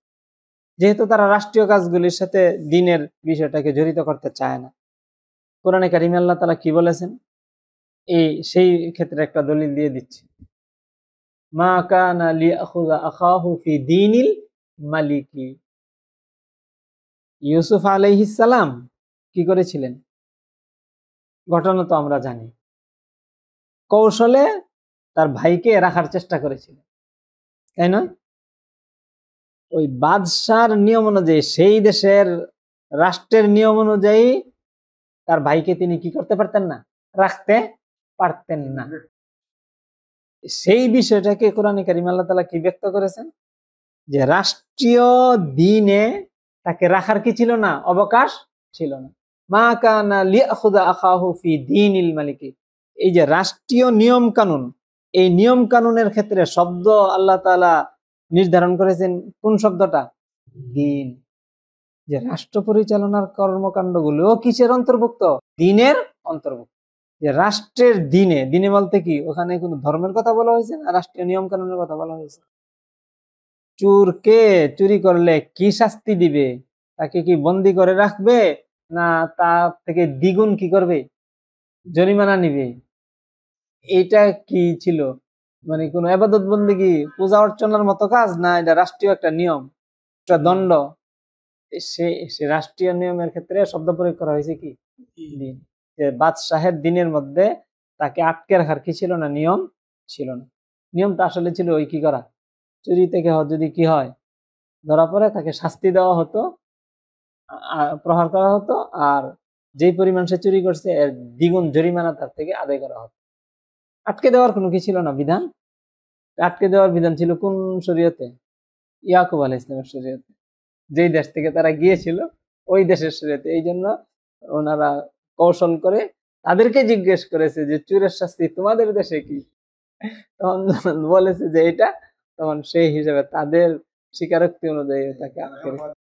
যেহেতু তারা রাষ্ট্রীয় কাজগুলির সাথে দিনের বিষয়টাকে জড়িত করতে চায় না। কোরআনে কারীমে আল্লাহ তাআলা কি বলেছেন, সেই ক্ষেত্রে একটা দলিল দিয়ে দিচ্ছি। মা কানা লিয়াখুযা আখাহু ফি দীনিল মালিকি, ইউসুফ আলাইহিস সালাম কি করেছিলেন, ঘটনা তো আমরা জানি, কৌশলে তার ভাইকে রাখার চেষ্টা করেছিলেন, তাই নয়? ওই বাদশার নিয়ম অনুযায়ী, সেই দেশের রাষ্ট্রের নিয়ম অনুযায়ী তার ভাইকে তিনি কি করতে পারতেন না, রাখতে পারতেন না। সেই বিষয়টাকে কোরআনে কারীমে আল্লাহ তাআলা কি ব্যক্ত করেছেন, যে রাষ্ট্রীয় দিনে তাকে রাখার কি ছিল না, অবকাশ ছিল না। মা কানা লিয়াখুযা আখাহু ফি দীনিল মালিকি, এই যে রাষ্ট্রীয় নিয়ম কানুন, এই নিয়ম কানুনের ক্ষেত্রে শব্দ আল্লাহ তাআলা নির্ধারণ করেছেন কোন শব্দটা, দিন। যে রাষ্ট্র পরিচালনার কর্মকাণ্ডগুলো কিসের অন্তর্ভুক্ত, দিনের অন্তর্ভুক্ত। যে রাষ্ট্রের দিনে, দিনে বলতে কি ওখানে কোনো ধর্মের কথা বলা হয়েছে না, রাষ্ট্রীয় নিয়ম কানুনের কথা বলা হয়েছে। চোরকে চুরি করলে কি শাস্তি দিবে, তাকে কি বন্দি করে রাখবে, না তার থেকে দ্বিগুণ কি করবে, জরিমানা নিবে। এইটা কি ছিল, মানে কোন ইবাদত বন্দেগী, পূজা অর্চনার মতো কাজ না, এটা রাষ্ট্রীয় একটা নিয়ম, একটা দণ্ড। সে রাষ্ট্রীয় নিয়মের ক্ষেত্রে শব্দ প্রয়োগ করা হয়েছে কি, দিন। যে বাদশাহের দিনের মধ্যে তাকে আটকে রাখার কি ছিল না, নিয়ম ছিল না। নিয়মটা আসলে ছিল ওই কি করা, চুরি থেকে যদি কি হয় ধরা পড়ে, তাকে শাস্তি দেওয়া হতো, প্রহার করা হতো, আর যেই পরিমাণ সে চুরি করছে এর দ্বিগুণ জরিমানা তার থেকে আদায় করা হতো। আটকে দেওয়ার কোনো কি ছিল না, বিধান আটকে দেওয়ার বিধান ছিল কোন শরীয়তে? ইয়াকুব আলাইহিস সালামের শরীয়তে। যেই দেশ থেকে তারা গিয়েছিল ওই দেশের শরীয়তে। এই জন্য ওনারা কৌশল করে তাদেরকে জিজ্ঞেস করেছে যে চুরের শাস্তি তোমাদের দেশে কি? তখন যখন বলেছে যে এটা, তখন সেই হিসেবে তাদের স্বীকারোক্তি অনুযায়ী তাকে আটকে রেখেছে।